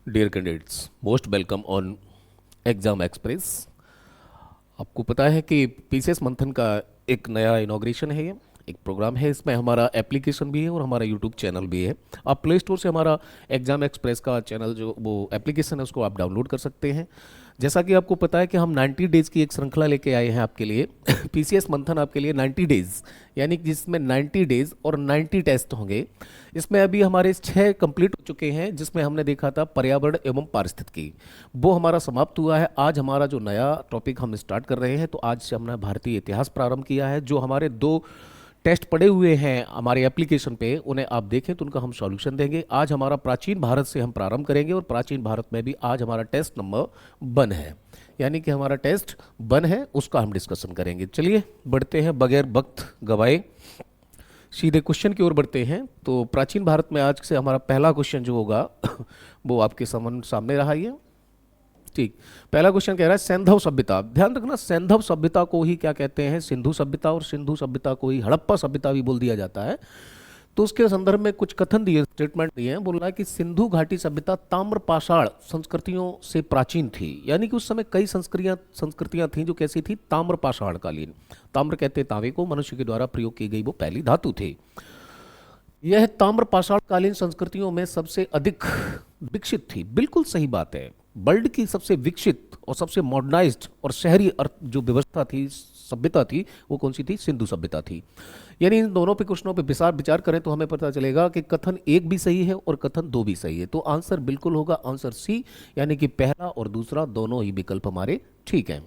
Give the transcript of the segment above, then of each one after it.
Dear candidates, most welcome on Exam Express. आपको पता है कि पीसीएस मंथन का एक नया इनॉग्रेशन है, ये एक प्रोग्राम है। इसमें हमारा एप्लीकेशन भी है और हमारा यूट्यूब चैनल भी है। आप प्ले स्टोर से हमारा एग्जाम एक्सप्रेस का चैनल जो वो एप्लीकेशन है उसको आप डाउनलोड कर सकते हैं। जैसा कि आपको पता है कि हम 90 डेज़ की एक श्रृंखला लेके आए हैं आपके लिए। पीसीएस मंथन आपके लिए 90 डेज़, यानी कि जिसमें 90 डेज़ और 90 टेस्ट होंगे। इसमें अभी हमारे 6 कंप्लीट हो चुके हैं, जिसमें हमने देखा था पर्यावरण एवं पारिस्थितिकी, वो हमारा समाप्त हुआ है। आज हमारा जो नया टॉपिक हम स्टार्ट कर रहे हैं, तो आज से हमने भारतीय इतिहास प्रारंभ किया है। जो हमारे 2 टेस्ट पड़े हुए हैं हमारे एप्लीकेशन पे, उन्हें आप देखें तो उनका हम सॉल्यूशन देंगे। आज हमारा प्राचीन भारत से हम प्रारंभ करेंगे और प्राचीन भारत में भी आज हमारा टेस्ट नंबर 1 है, यानी कि हमारा टेस्ट 1 है, उसका हम डिस्कशन करेंगे। चलिए बढ़ते हैं बगैर वक्त गवाए, सीधे क्वेश्चन की ओर बढ़ते हैं। तो प्राचीन भारत में आज से हमारा पहला क्वेश्चन जो होगा वो आपके सामने रहा है। ठीक, पहला क्वेश्चन कह रहा है सैंधव सभ्यता। ध्यान रखना, सैंधव सभ्यता को ही क्या कहते हैं, सिंधु सभ्यता, और सिंधु सभ्यता को ही हड़प्पा सभ्यता भी बोल दिया जाता है। तो उसके संदर्भ में कुछ कथन दिए, स्टेटमेंट दिए हैं। बोल रहा है कि सिंधु घाटी सभ्यता ताम्रपाषाण संस्कृतियों से प्राचीन थी, यानी कि उस समय कई संस्कृतियां थीं जो कैसी थी, ताम्रपाषाण कालीन। ताम्र कहते तांबे को, मनुष्य के द्वारा प्रयोग की गई वो पहली धातु थी। यह ताम्रपाषाण कालीन संस्कृतियों में सबसे अधिक विकसित थी। बिल्कुल सही बात है। वर्ल्ड की सबसे विकसित और सबसे मॉडर्नाइज्ड और शहरी अर्थ जो व्यवस्था थी, सभ्यता थी, वो कौन सी थी, सिंधु सभ्यता थी। यानी इन दोनों पे क्वेश्चनों पे विचार करें तो हमें पता चलेगा कि कथन 1 भी सही है और कथन 2 भी सही है। तो आंसर बिल्कुल होगा आंसर सी, यानी कि पहला और दूसरा दोनों ही विकल्प हमारे ठीक हैं।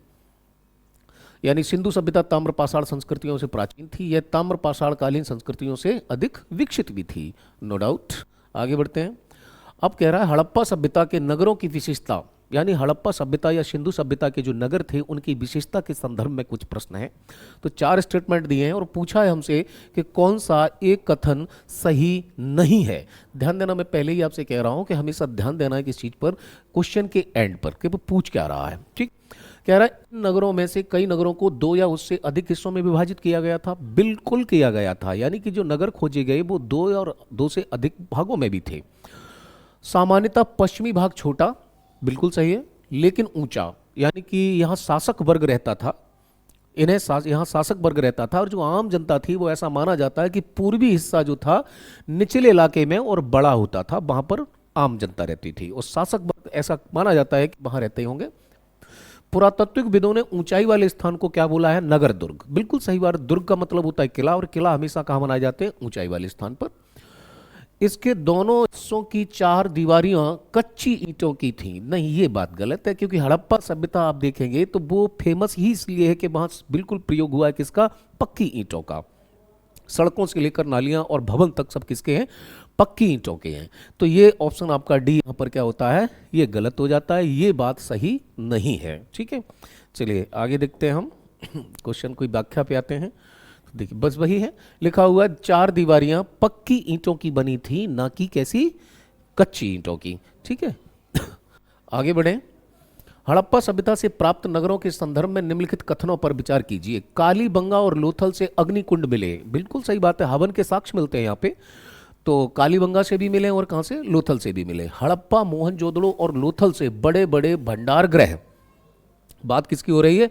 यानी सिंधु सभ्यता ताम्रपाषाण संस्कृतियों से प्राचीन थी, यह ताम्रपाषाण कालीन संस्कृतियों से अधिक विकसित भी थी, नो डाउट। आगे बढ़ते हैं। अब कह रहा है हड़प्पा सभ्यता के नगरों की विशेषता, यानी हड़प्पा सभ्यता या सिंधु सभ्यता के जो नगर थे उनकी विशेषता के संदर्भ में कुछ प्रश्न हैं। तो 4 स्टेटमेंट दिए हैं और पूछा है हमसे कि कौन सा एक कथन सही नहीं है। ध्यान देना, मैं पहले ही आपसे कह रहा हूं कि हमेशा ध्यान देना है किस चीज पर, क्वेश्चन के एंड पर, कि वो पूछ क्या रहा है। ठीक, कह रहा है इन नगरों में से कई नगरों को 2 या उससे अधिक हिस्सों में विभाजित किया गया था। बिल्कुल किया गया था, यानी कि जो नगर खोजे गए वो 2 और 2 से अधिक भागों में भी थे। सामान्यतः पश्चिमी भाग छोटा, बिल्कुल सही है, लेकिन ऊंचा, यानी कि यहाँ शासक वर्ग रहता था, यहाँ शासक वर्ग रहता था, और जो आम जनता थी वो ऐसा माना जाता है कि पूर्वी हिस्सा जो था निचले इलाके में और बड़ा होता था, वहां पर आम जनता रहती थी, और शासक वर्ग ऐसा माना जाता है कि वहां रहते होंगे। पुरातात्विक विदों ने ऊंचाई वाले स्थान को क्या बोला है, नगर दुर्ग। बिल्कुल सही बात, दुर्ग का मतलब होता है किला, और किला हमेशा कहाँ बनाए जाते हैं, ऊंचाई वाले स्थान पर। इसके दोनों हिस्सों की 4 दीवारियां कच्ची ईंटों की थी। नहीं, ये बात गलत है, क्योंकि हड़प्पा सभ्यता आप देखेंगे तो वो फेमस ही इसलिए है कि वहां बिल्कुल प्रयोग हुआ है किसका, पक्की ईंटों का। सड़कों से लेकर नालियां और भवन तक सब किसके हैं, पक्की ईंटों के हैं। तो ये ऑप्शन आपका डी यहाँ पर क्या होता है, ये गलत हो जाता है, ये बात सही नहीं है। ठीक है, चलिए आगे देखते हैं हम। क्वेश्चन कोई व्याख्या पे आते हैं। देखिए बस वही है, लिखा हुआ 4 दीवारियां पक्की ईंटों की बनी थी, ना कि कैसी, कच्ची ईंटों की। ठीक है, आगे बढ़े। हड़प्पा सभ्यता से प्राप्त नगरों के संदर्भ में निम्नलिखित कथनों पर विचार कीजिए। कालीबंगा और लोथल से अग्निकुंड मिले। बिल्कुल सही बात है, हवन के साक्ष्य मिलते हैं यहाँ पे। तो कालीबंगा से भी मिले और कहाँ से, लोथल से भी मिले। हड़प्पा, मोहनजोदड़ो और लोथल से बड़े बड़े भंडार गृह। बात किसकी हो रही है,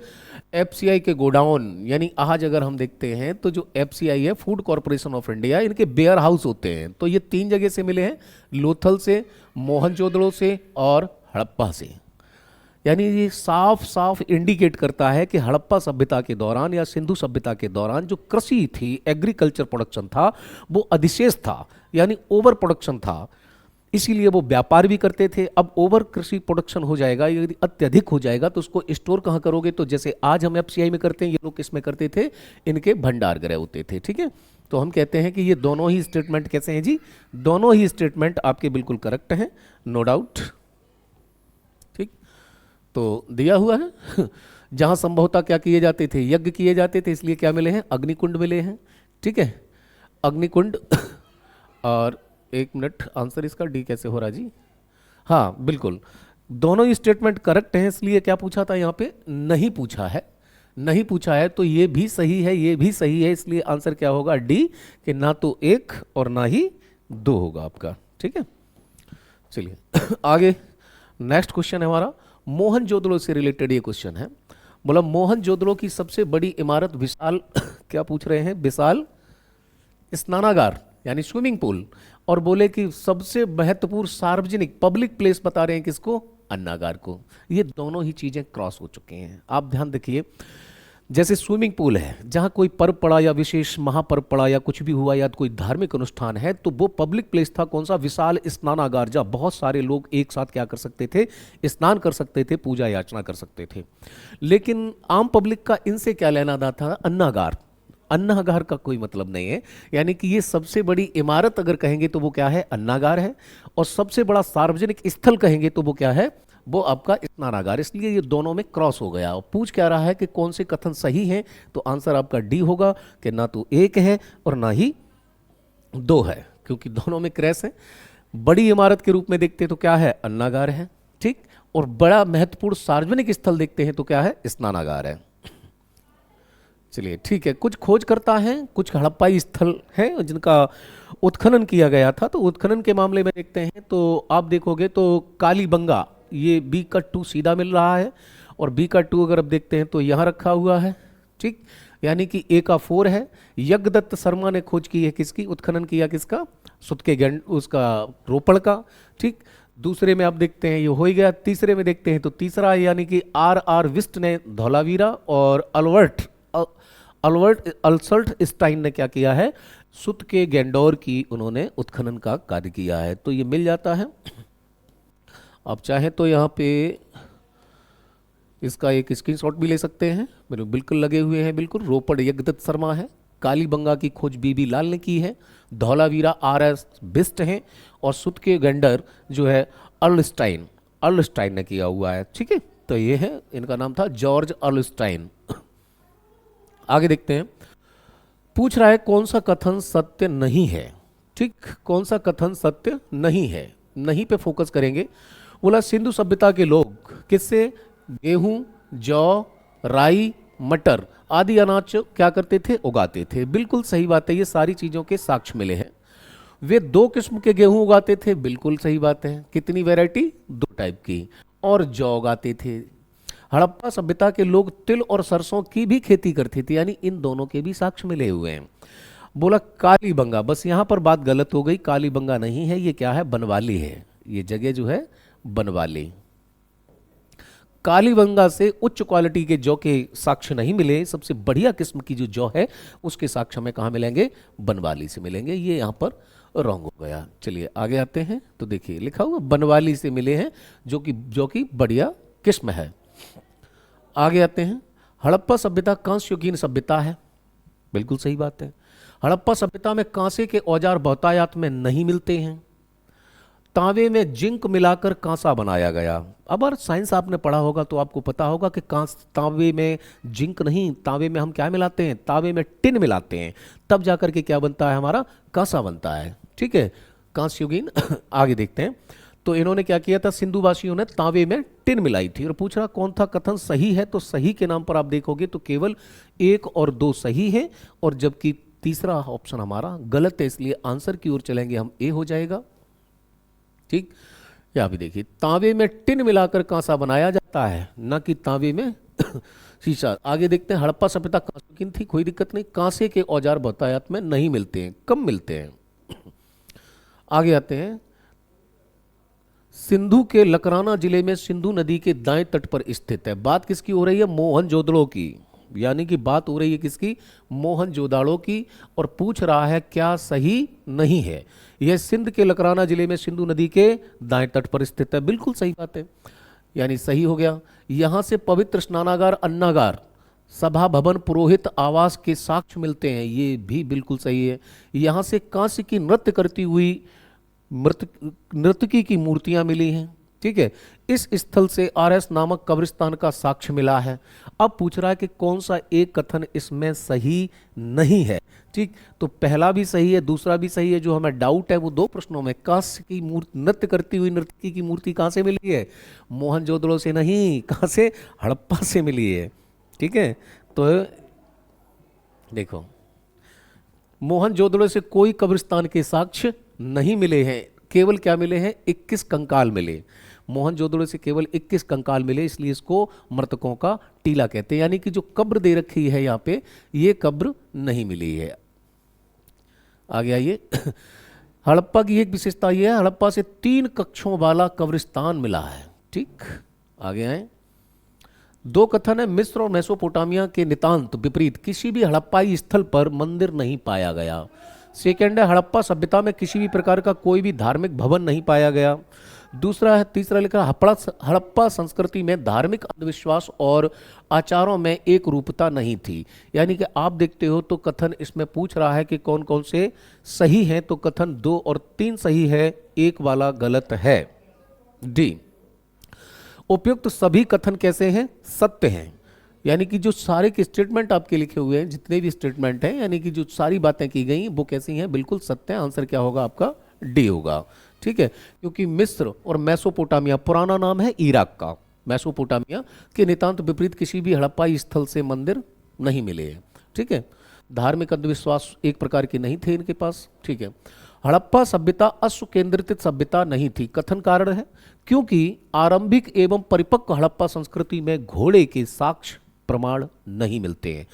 एफसीआई के गोडाउन, यानी आज अगर हम देखते हैं तो जो एफसीआई है, फूड कॉरपोरेशन ऑफ इंडिया, इनके वेयर हाउस होते हैं। तो ये 3 जगह से मिले हैं, लोथल से, मोहनजोदड़ो से और हड़प्पा से। यानी ये साफ साफ इंडिकेट करता है कि हड़प्पा सभ्यता के दौरान या सिंधु सभ्यता के दौरान जो कृषि थी, एग्रीकल्चर प्रोडक्शन था, वो अधिशेष था, यानी ओवर प्रोडक्शन था। इसीलिए वो व्यापार भी करते थे। अब ओवर कृषि प्रोडक्शन हो जाएगा, यदि अत्यधिक हो जाएगा तो उसको स्टोर कहाँ करोगे, तो जैसे आज हम एफसीआई में करते हैं, ये लोग किसमें करते थे, इनके भंडार गृह होते थे। ठीक है, तो हम कहते हैं कि ये दोनों ही स्टेटमेंट कैसे हैं जी, दोनों ही स्टेटमेंट आपके बिल्कुल करेक्ट हैं, नो डाउट। ठीक, तो दिया हुआ है जहां संभवतः क्या किए जाते थे, यज्ञ किए जाते थे, इसलिए क्या मिले हैं, अग्निकुंड मिले हैं। ठीक है, अग्निकुंड। और 1 मिनट, आंसर इसका डी कैसे हो रहा जी, हाँ बिल्कुल, दोनों ही स्टेटमेंट करेक्ट हैं। इसलिए क्या पूछा था यहाँ पे, नहीं पूछा है, नहीं पूछा है, तो ये भी सही है, ये भी सही है। इसलिए आंसर क्या होगा, डी, कि ना तो 1 और ना ही 2 होगा आपका। ठीक है, चलिए आगे नेक्स्ट क्वेश्चन है हमारा मोहनजोदड़ो से रिलेटेड ये क्वेश्चन है। बोला मोहनजोदड़ो की सबसे बड़ी इमारत विशाल क्या पूछ रहे हैं, विशाल स्नानागार यानी स्विमिंग पूल, और बोले कि सबसे महत्वपूर्ण सार्वजनिक पब्लिक प्लेस बता रहे हैं किसको, अन्नागार को। ये दोनों ही चीजें क्रॉस हो चुकी हैं। आप ध्यान देखिए, जैसे स्विमिंग पूल है, जहाँ कोई पर्व पड़ा या विशेष महापर्व पड़ा या कुछ भी हुआ या कोई धार्मिक अनुष्ठान है, तो वो पब्लिक प्लेस था कौन सा, विशाल स्नानागार, जहाँ बहुत सारे लोग एक साथ क्या कर सकते थे, स्नान कर सकते थे, पूजा याचना कर सकते थे। लेकिन आम पब्लिक का इनसे क्या लेना देना था, अन्नागार। अन्नागार का कोई मतलब नहीं है, यानी कि ये सबसे बड़ी इमारत अगर कहेंगे तो वो क्या है, अन्नागार है, और सबसे बड़ा सार्वजनिक स्थल कहेंगे तो वो क्या है, वो आपका स्नानागार। इसलिए ये दोनों में क्रॉस हो गया। और पूछ क्या रहा है कि कौन से कथन सही हैं, तो आंसर आपका डी होगा कि ना तो एक है और ना ही दो है, क्योंकि दोनों में क्रैश है। बड़ी इमारत के रूप में देखते तो क्या है, अन्नागार है, ठीक, और बड़ा महत्वपूर्ण सार्वजनिक स्थल देखते हैं तो क्या है, स्नानागार है। चलिए ठीक है, कुछ खोजकर्ता हैं, कुछ हड़प्पाई स्थल हैं जिनका उत्खनन किया गया था। तो उत्खनन के मामले में देखते हैं तो आप देखोगे तो कालीबंगा, ये बी का 2 सीधा मिल रहा है, और बी का 2 अगर आप देखते हैं तो यहाँ रखा हुआ है, ठीक, यानी कि ए का 4 है। यज्ञदत्त शर्मा ने खोज की है किसकी, उत्खनन किया किसका, सुत के गेंड उसका, रोपड़ का, ठीक। दूसरे में आप देखते हैं ये हो ही गया। तीसरे में देखते हैं तो तीसरा यानी कि आर विस्ट ने धौलावीरा, और अल्बर्ट अल्सर्ट स्टाइन ने क्या किया है, सुत के गेंडोर की उन्होंने उत्खनन का कार्य किया है। तो ये मिल जाता है। आप चाहें तो यहाँ पे इसका एक स्क्रीनशॉट भी ले सकते हैं, मेरे बिल्कुल लगे हुए हैं, बिल्कुल। रोपड़ यज्ञदत्त शर्मा है, कालीबंगा की खोज बीबी लाल ने की है, धौलावीरा आर.एस. बिस्ट हैं, और सुत के गेंडर जो है अर्लस्टाइन ने किया हुआ है, ठीक है। तो ये है, इनका नाम था जॉर्ज अर्लस्टाइन। आगे देखते हैं, पूछ रहा है कौन सा कथन सत्य नहीं है, ठीक, कौन सा कथन सत्य नहीं है, नहीं पे फोकस करेंगे। बोला सिंधु सभ्यता के लोग किससे, गेहूं, जौ, राई, मटर आदि अनाज क्या करते थे, उगाते थे। बिल्कुल सही बात है, ये सारी चीजों के साक्ष्य मिले हैं। वे 2 किस्म के गेहूं उगाते थे, बिल्कुल सही बात है। कितनी वैरायटी, 2 टाइप की, और जौ उगाते थे। हड़प्पा सभ्यता के लोग तिल और सरसों की भी खेती करते थे, यानी इन दोनों के भी साक्ष्य मिले हुए हैं। बोला कालीबंगा, बस यहां पर बात गलत हो गई, कालीबंगा नहीं है, ये क्या है, बनवाली है। ये जगह जो है बनवाली। कालीबंगा से उच्च क्वालिटी के जौ के साक्ष्य नहीं मिले, सबसे बढ़िया किस्म की जो जौ है उसके साक्ष्य हमें कहाँ मिलेंगे, बनवाली से मिलेंगे। ये यहाँ पर रॉन्ग हो गया। चलिए आगे आते हैं, तो देखिए लिखा हुआ बनवाली से मिले हैं, जो कि बढ़िया किस्म है। आगे आते हैं, हड़प्पा सभ्यता कांस्य युगीन सभ्यता है, बिल्कुल सही बात है। हड़प्पा सभ्यता में कांसे के औजार बहुतायत में नहीं मिलते हैं। तांबे में जिंक मिलाकर कांसा बनाया गया। अब अगर साइंस आपने पढ़ा होगा तो आपको पता होगा कि तांबे में जिंक नहीं, तांबे में हम क्या मिलाते हैं, तांबे में टिन मिलाते हैं, तब जाकर के क्या बनता है, हमारा कांसा बनता है, ठीक है, कांस्य युगीन। आगे देखते हैं, तो इन्होंने क्या किया था, सिंधु वासियों ने तांबे में टिन मिलाई थी। और पूछ रहा कौन था कथन सही है, तो सही के नाम पर आप देखोगे तो केवल 1 और 2 सही है, और जबकि तीसरा ऑप्शन हमारा गलत है। इसलिए आंसर की ओर चलेंगे हम, ए हो जाएगा, ठीक। यहाँ भी देखिए, तांबे में टिन मिलाकर कांसा बनाया जाता है, ना कि तांबे में शीशा। आगे देखते हैं, हड़प्पा सभ्यता कांसे की थी, कोई दिक्कत नहीं, कांसे के औजार बहुतायत में नहीं मिलते हैं, कम मिलते हैं। आगे आते हैं, सिंधु के लकराना जिले में सिंधु नदी के दाएं तट पर स्थित है। बात किसकी हो रही है, मोहनजोदड़ो की, यानी कि बात हो रही है किसकी, मोहनजोदड़ो की। और पूछ रहा है क्या सही नहीं है, यह सिंध के लकराना जिले में सिंधु नदी के दाएं तट पर स्थित है, बिल्कुल सही बात है, यानी सही हो गया। यहां से पवित्र स्नानागार, अन्नागार, सभा भवन, पुरोहित आवास के साक्ष्य मिलते हैं, ये भी बिल्कुल सही है। यहां से कांस्य की नृत्य करती हुई नर्तकी की मूर्तियां मिली हैं, ठीक है। इस स्थल से आर.एस. नामक कब्रिस्तान का साक्ष्य मिला है। अब पूछ रहा है कि कौन सा एक कथन इसमें सही नहीं है, ठीक। तो पहला भी सही है, दूसरा भी सही है। जो हमें डाउट है वो 2 प्रश्नों में, कांस्य की मूर्ति, नृत्य करती हुई नर्तकी की मूर्ति कहां से मिली है, मोहनजोदड़ो से नहीं, कहां से, हड़प्पा से मिली है, ठीक है। तो देखो, मोहनजोदड़ो से कोई कब्रिस्तान के साक्ष्य नहीं मिले हैं, केवल क्या मिले हैं, 21 कंकाल मिले। मोहनजोदड़ो से केवल 21 कंकाल मिले, इसलिए इसको मृतकों का टीला कहते हैं। यानी कि जो कब्र दे रखी है यहाँ पे, ये कब्र नहीं मिली है। आगे आइए। हड़प्पा की एक विशेषता यह है, हड़प्पा से 3 कक्षों वाला कब्रिस्तान मिला है। ठीक, आगे आए। 2 कथन है, मिस्र और मेसोपोटामिया के नितांत विपरीत किसी भी हड़प्पाई स्थल पर मंदिर नहीं पाया गया। सेकेंड है, हड़प्पा सभ्यता में किसी भी प्रकार का कोई भी धार्मिक भवन नहीं पाया गया। दूसरा है, तीसरा लिखा, हड़प्पा संस्कृति में धार्मिक अंधविश्वास और आचारों में एक रूपता नहीं थी। यानी कि आप देखते हो तो कथन इसमें पूछ रहा है कि कौन कौन से सही हैं, तो कथन 2 और 3 सही है, 1 वाला गलत है। डी, उपयुक्त सभी कथन कैसे हैं? सत्य हैं। यानी कि जो सारे के स्टेटमेंट आपके लिखे हुए हैं, जितने भी स्टेटमेंट हैं, यानी कि जो सारी बातें की गई वो कैसी हैं? बिल्कुल सत्य है। आंसर क्या होगा आपका? डी होगा। ठीक है, क्योंकि मिस्र और मेसोपोटामिया पुराना नाम है इराक का, मेसोपोटामिया के नितांत विपरीत किसी भी हड़प्पाई स्थल से मंदिर नहीं मिले हैं। ठीक है, धार्मिक अंधविश्वास एक प्रकार के नहीं थे इनके पास। ठीक है, हड़प्पा सभ्यता अश्व केंद्रित सभ्यता नहीं थी। कथन कारण है, क्योंकि आरंभिक एवं परिपक्व हड़प्पा संस्कृति में घोड़े के साक्ष्य प्रमाण नहीं मिलते हैं।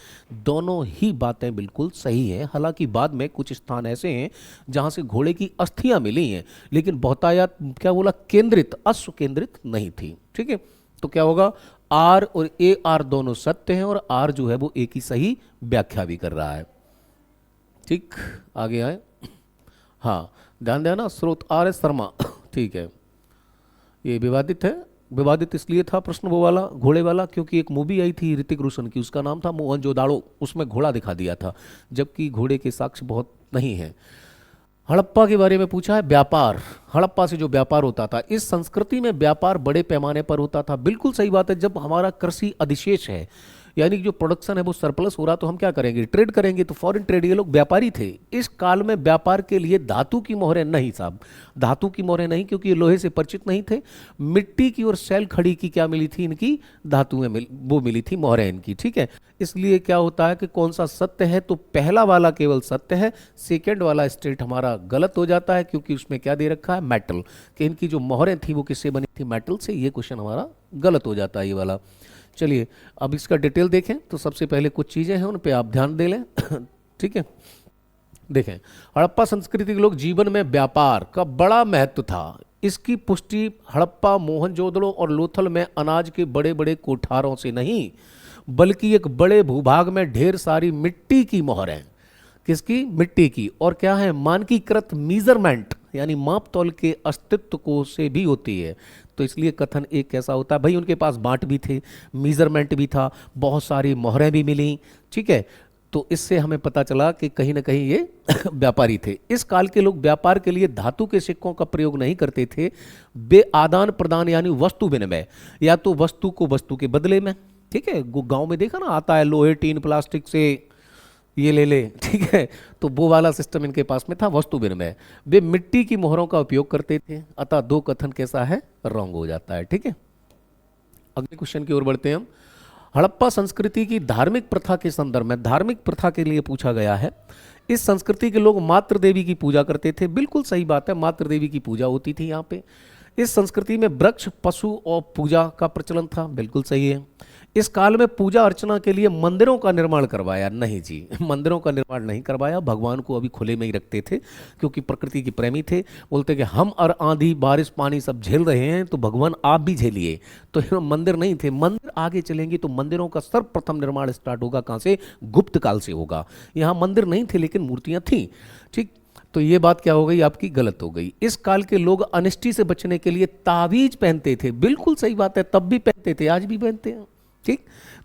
दोनों ही बातें बिल्कुल सही हैं। हालांकि बाद में कुछ स्थान ऐसे हैं जहां से घोड़े की अस्थियां मिली हैं, लेकिन बहुतायत क्या बोला? केंद्रित, अश्व केंद्रित नहीं थी। ठीक है, तो क्या होगा? आर और ए आर दोनों सत्य हैं और आर जो है वो एक ही सही व्याख्या भी कर रहा है। ठीक, आगे आए। हाँ, ध्यान देना, स्रोत आर एस शर्मा। ठीक है, ये विवादित है। विवादित इसलिए था प्रश्न वो वाला, घोड़े वाला, क्योंकि एक मूवी आई थी ऋतिक रोशन की, उसका नाम था मोहनजोदाड़ो, उसमें घोड़ा दिखा दिया था, जबकि घोड़े के साक्ष्य बहुत नहीं है। हड़प्पा के बारे में पूछा है, व्यापार, हड़प्पा से जो व्यापार होता था, इस संस्कृति में व्यापार बड़े पैमाने पर होता था। बिल्कुल सही बात है। जब हमारा कृषि अधिशेष है, यानी कि जो प्रोडक्शन है वो सरप्लस हो रहा, तो हम क्या करेंगे? ट्रेड करेंगे। तो फॉरेन ट्रेड, ये लोग व्यापारी थे। इस काल में व्यापार के लिए धातु की मोहरें नहीं साहब, धातु की मोहरें नहीं, क्योंकि ये लोहे से परिचित नहीं थे। मिट्टी की और सैल खड़ी की क्या मिली थी? इनकी धातुएं वो मिली थी, मोहरें इनकी। ठीक है, इसलिए क्या होता है कि कौन सा सत्य है? तो पहला वाला केवल सत्य है, सेकेंड वाला स्टेट हमारा गलत हो जाता है, क्योंकि उसमें क्या दे रखा है? मेटल, कि इनकी जो मोहरें थी वो किससे बनी थी? मेटल से। ये क्वेश्चन हमारा गलत हो जाता है, ये वाला। चलिए अब इसका डिटेल देखें। तो सबसे पहले कुछ चीज़ें हैं, उन पे आप ध्यान दे लें। ठीक है, देखें, हड़प्पा संस्कृति के लोग जीवन में व्यापार का बड़ा महत्व था। इसकी पुष्टि हड़प्पा, मोहनजोदड़ो और लोथल में अनाज के बड़े बड़े कोठारों से नहीं, बल्कि एक बड़े भूभाग में ढेर सारी मिट्टी की मोहरें, किसकी? मिट्टी की, और क्या है? मानकीकृत मीजरमेंट, यानी माप तौल के अस्तित्व को से भी होती है। तो इसलिए कथन एक कैसा होता है? भाई उनके पास बाट भी थे, मीजरमेंट भी था, बहुत सारी मोहरें भी मिली। ठीक है, तो इससे हमें पता चला कि कहीं ना कहीं ये व्यापारी थे। इस काल के लोग व्यापार के लिए धातु के सिक्कों का प्रयोग नहीं करते थे। वे आदान प्रदान यानी वस्तु विनिमय, या तो वस्तु को वस्तु के बदले में, ठीक है, गांव में देखा ना आता है, लोहे टीन प्लास्टिक से ये ले ले, ठीक है, तो वो वाला सिस्टम इनके पास में था, वस्तु विनिमय। वे मिट्टी की मोहरों का उपयोग करते थे। अतः 2 कथन कैसा है? रॉन्ग हो जाता है। ठीक है, अगले क्वेश्चन की ओर बढ़ते हैं हम। हड़प्पा संस्कृति की धार्मिक प्रथा के संदर्भ में, धार्मिक प्रथा के लिए पूछा गया है। इस संस्कृति के लोग मातृ देवी की पूजा करते थे। बिल्कुल सही बात है, मातृ देवी की पूजा होती थी यहाँ पे। इस संस्कृति में वृक्ष, पशु और पूजा का प्रचलन था। बिल्कुल सही है। इस काल में पूजा अर्चना के लिए मंदिरों का निर्माण करवाया? नहीं जी, मंदिरों का निर्माण नहीं करवाया। भगवान को अभी खुले में ही रखते थे, क्योंकि प्रकृति के प्रेमी थे। बोलते कि हम और आंधी बारिश पानी सब झेल रहे हैं, तो भगवान आप भी झेलिए। तो मंदिर नहीं थे। मंदिर आगे चलेंगे तो मंदिरों का सर्वप्रथम निर्माण स्टार्ट होगा कहाँ से? गुप्त काल से होगा। यहाँ मंदिर नहीं थे, लेकिन मूर्तियाँ थीं। ठीक, तो ये बात क्या हो गई आपकी? गलत हो गई। इस काल के लोग अनिष्टि से बचने के लिए ताबीज पहनते थे। बिल्कुल सही बात है, तब भी पहनते थे, आज भी पहनते हैं। ठीक,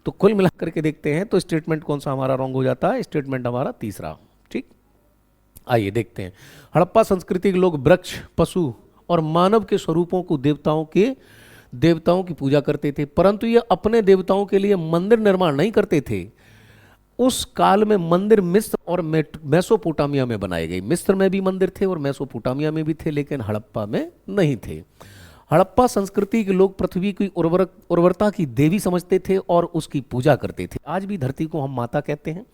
तो कुल मिलाकर के देखते हैं तो स्टेटमेंट कौन सा हमारा रॉन्ग हो जाता है? स्टेटमेंट हमारा तीसरा। ठीक, आइए देखते हैं। हड़प्पा संस्कृति के लोग वृक्ष, पशु और मानव के स्वरूपों को देवताओं की पूजा करते थे, परंतु ये अपने देवताओं के लिए मंदिर निर्माण नहीं करते थे। उस काल में मंदिर मिस्र और मेसोपोटामिया में बनाए गए। मिस्र में भी मंदिर थे और मेसोपोटामिया में भी थे, लेकिन हड़प्पा में नहीं थे। हड़प्पा संस्कृति के लोग पृथ्वी की उर्वरता की देवी समझते थे और उसकी पूजा करते थे। आज भी धरती को हम माता कहते हैं।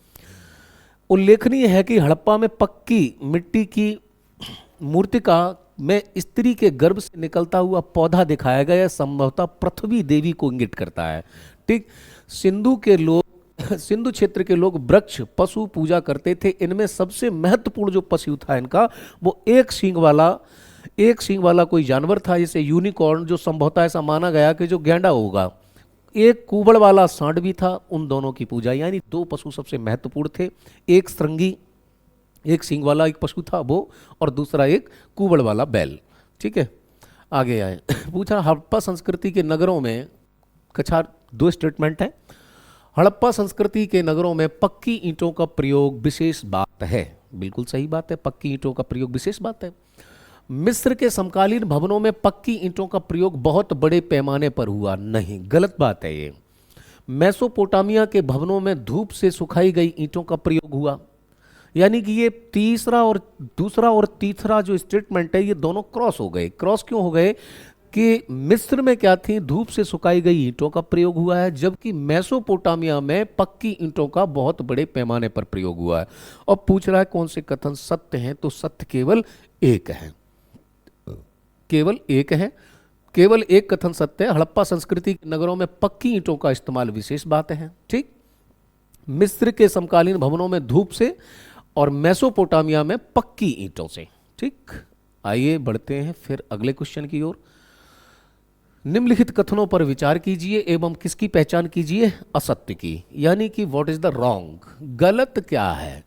उल्लेखनीय है कि हड़प्पा में पक्की मिट्टी की में स्त्री के गर्भ से निकलता हुआ पौधा दिखाया गया, संभवतः पृथ्वी देवी को इंगित करता है। ठीक, सिंधु क्षेत्र के लोग वृक्ष पशु पूजा करते थे। इनमें सबसे महत्वपूर्ण जो पशु था इनका, वो एक सींग वाला कोई जानवर था, जैसे यूनिकॉर्न, जो संभवतः ऐसा माना गया कि जो गैंडा होगा। एक कुबड़ वाला सांड भी था। उन दोनों की पूजा, यानी दो पशु सबसे महत्वपूर्ण थे। एक श्रृंगी, एक सींग वाला एक पशु था वो, और दूसरा एक कुबड़ वाला बैल। ठीक है, आगे आए। पूछा हड़प्पा संस्कृति के नगरों में, कछार दो स्टेटमेंट है। हड़प्पा संस्कृति के नगरों में पक्की ईंटों का प्रयोग विशेष बात है। बिल्कुल सही बात है, पक्की ईंटों का प्रयोग विशेष बात है। मिस्र के समकालीन भवनों में पक्की ईंटों का प्रयोग बहुत बड़े पैमाने पर हुआ, नहीं, गलत बात है ये। मेसोपोटामिया के भवनों में धूप से सुखाई गई ईंटों का प्रयोग हुआ। यानी कि ये दूसरा और तीसरा जो स्टेटमेंट है, ये दोनों क्रॉस हो गए। क्रॉस क्यों हो गए कि मिस्र में क्या थी, धूप से सुखाई गई ईंटों का प्रयोग हुआ है, जबकि मेसोपोटामिया में पक्की ईंटों का बहुत बड़े पैमाने पर प्रयोग हुआ है। और पूछ रहा है कौन से कथन सत्य हैं, तो सत्य केवल एक है, केवल एक है, केवल एक कथन सत्य है। हड़प्पा संस्कृति के नगरों में पक्की ईंटों का इस्तेमाल विशेष बात है। ठीक, मिस्र के समकालीन भवनों में धूप से और मेसोपोटामिया में पक्की ईंटों से। ठीक, आइए बढ़ते हैं फिर अगले क्वेश्चन की ओर। निम्नलिखित कथनों पर विचार कीजिए एवं किसकी पहचान कीजिए, असत्य की, यानी कि व्हाट इज द रॉन्ग, गलत क्या है।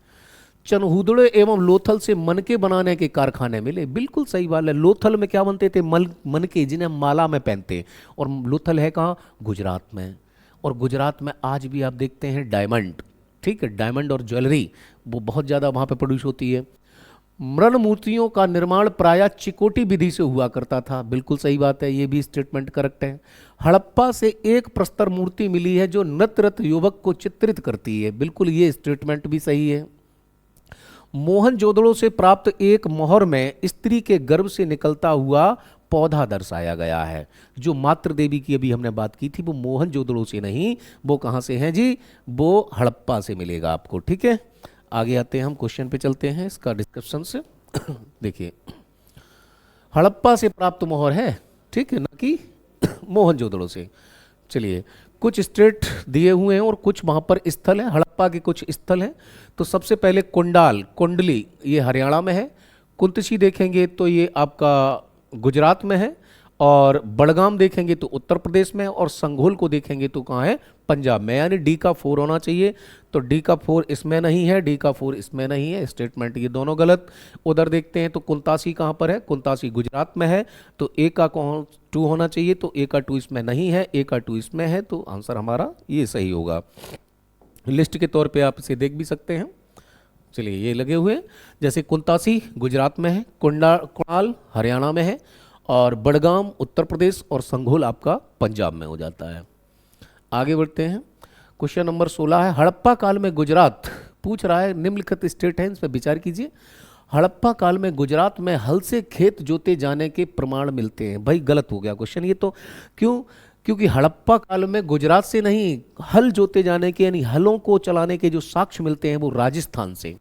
चनहूदड़े एवं लोथल से मनके बनाने के कारखाने मिले, बिल्कुल सही बात है। लोथल में क्या बनते थे, मनके, जिन्हें माला में पहनते, और लोथल है कहाँ, गुजरात में। और गुजरात में आज भी आप देखते हैं डायमंड, ठीक है, डायमंड और ज्वेलरी वो बहुत ज़्यादा वहाँ पे प्रोड्यूस होती है। मृण मूर्तियों का निर्माण प्रायः चिकोटी विधि से हुआ करता था, बिल्कुल सही बात है, ये भी स्टेटमेंट करेक्ट है। हड़प्पा से एक प्रस्तर मूर्ति मिली है जो नृत्यरत युवक को चित्रित करती है, बिल्कुल ये स्टेटमेंट भी सही है। मोहनजोदड़ो से प्राप्त एक मोहर में स्त्री के गर्भ से निकलता हुआ पौधा दर्शाया गया है। जो मातृ देवी की अभी हमने बात की थी वो मोहनजोदड़ो से नहीं, वो कहाँ से है जी, वो हड़प्पा से मिलेगा आपको। ठीक है, आगे आते हैं, हम क्वेश्चन पे चलते हैं इसका डिस्क्रिप्शन से। देखिए, हड़प्पा से प्राप्त मोहर है, ठीक है, ना कि मोहनजोदड़ो से। चलिए, कुछ स्टेट दिए हुए हैं और कुछ वहाँ पर स्थल है, हड़प्पा के कुछ स्थल हैं। तो सबसे पहले कुंडली, ये हरियाणा में है। कुंतशी देखेंगे तो ये आपका गुजरात में है, और बड़गाम देखेंगे तो उत्तर प्रदेश में है, और संघोल को देखेंगे तो कहाँ है, पंजाब में। यानी डी का 4 होना चाहिए, तो डी का 4 इसमें नहीं है, डी का 4 इसमें नहीं है, स्टेटमेंट ये दोनों गलत। उधर देखते हैं तो कुंतासी कहाँ पर है, कुंतासी गुजरात में है, तो ए का 2 होना चाहिए, तो ए का 2 इसमें नहीं है, ए का 2 इसमें है, तो आंसर हमारा ये सही होगा। लिस्ट के तौर पे आप इसे देख भी सकते हैं। चलिए, ये लगे हुए, जैसे कुंतासी गुजरात में है, कुणाल हरियाणा में है, और बड़गाम उत्तर प्रदेश, और संघोल आपका पंजाब में हो जाता है। आगे बढ़ते हैं, क्वेश्चन नंबर 16 है, हड़प्पा काल में गुजरात, पूछ रहा है निम्नलिखित स्टेट है, इस पर विचार कीजिए। हड़प्पा काल में गुजरात में हल से खेत जोते जाने के प्रमाण मिलते हैं। भाई गलत हो गया क्वेश्चन ये तो, क्यों, क्योंकि हड़प्पा काल में गुजरात से नहीं, हल जोते जाने के यानी हलों को चलाने के जो साक्ष्य मिलते हैं वो राजस्थान से।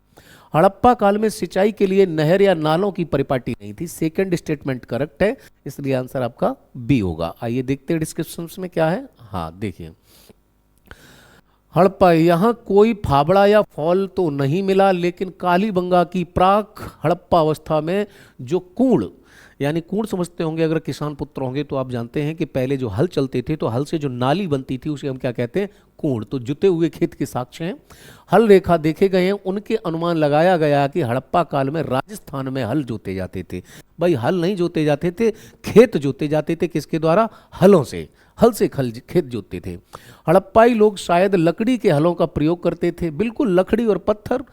हड़प्पा काल में सिंचाई के लिए नहर या नालों की परिपाटी नहीं थी, सेकंड स्टेटमेंट करेक्ट है, इसलिए आंसर आपका बी होगा। आइए देखते हैं डिस्क्रिप्शन में क्या है। हाँ देखिए, हड़प्पा, यहाँ कोई फावड़ा या फॉल तो नहीं मिला, लेकिन कालीबंगा की प्राक हड़प्पा अवस्था में जो कूड़, यानी कूड़ समझते होंगे, अगर किसान पुत्र होंगे तो आप जानते हैं कि पहले जो हल चलते थे तो हल से जो नाली बनती थी उसे हम क्या कहते हैं, कूड़। तो जुते हुए खेत के साक्ष्य हैं, हल रेखा देखे गए हैं, उनके अनुमान लगाया गया कि हड़प्पा काल में राजस्थान में हल जोते जाते थे। भाई हल नहीं जोते जाते थे, खेत जोते जाते थे, किसके द्वारा, हलों से, हल से खेत जोतते थे। हड़प्पाई लोग शायद लकड़ी के हलों का प्रयोग करते थे, बिल्कुल लकड़ी और पत्थर,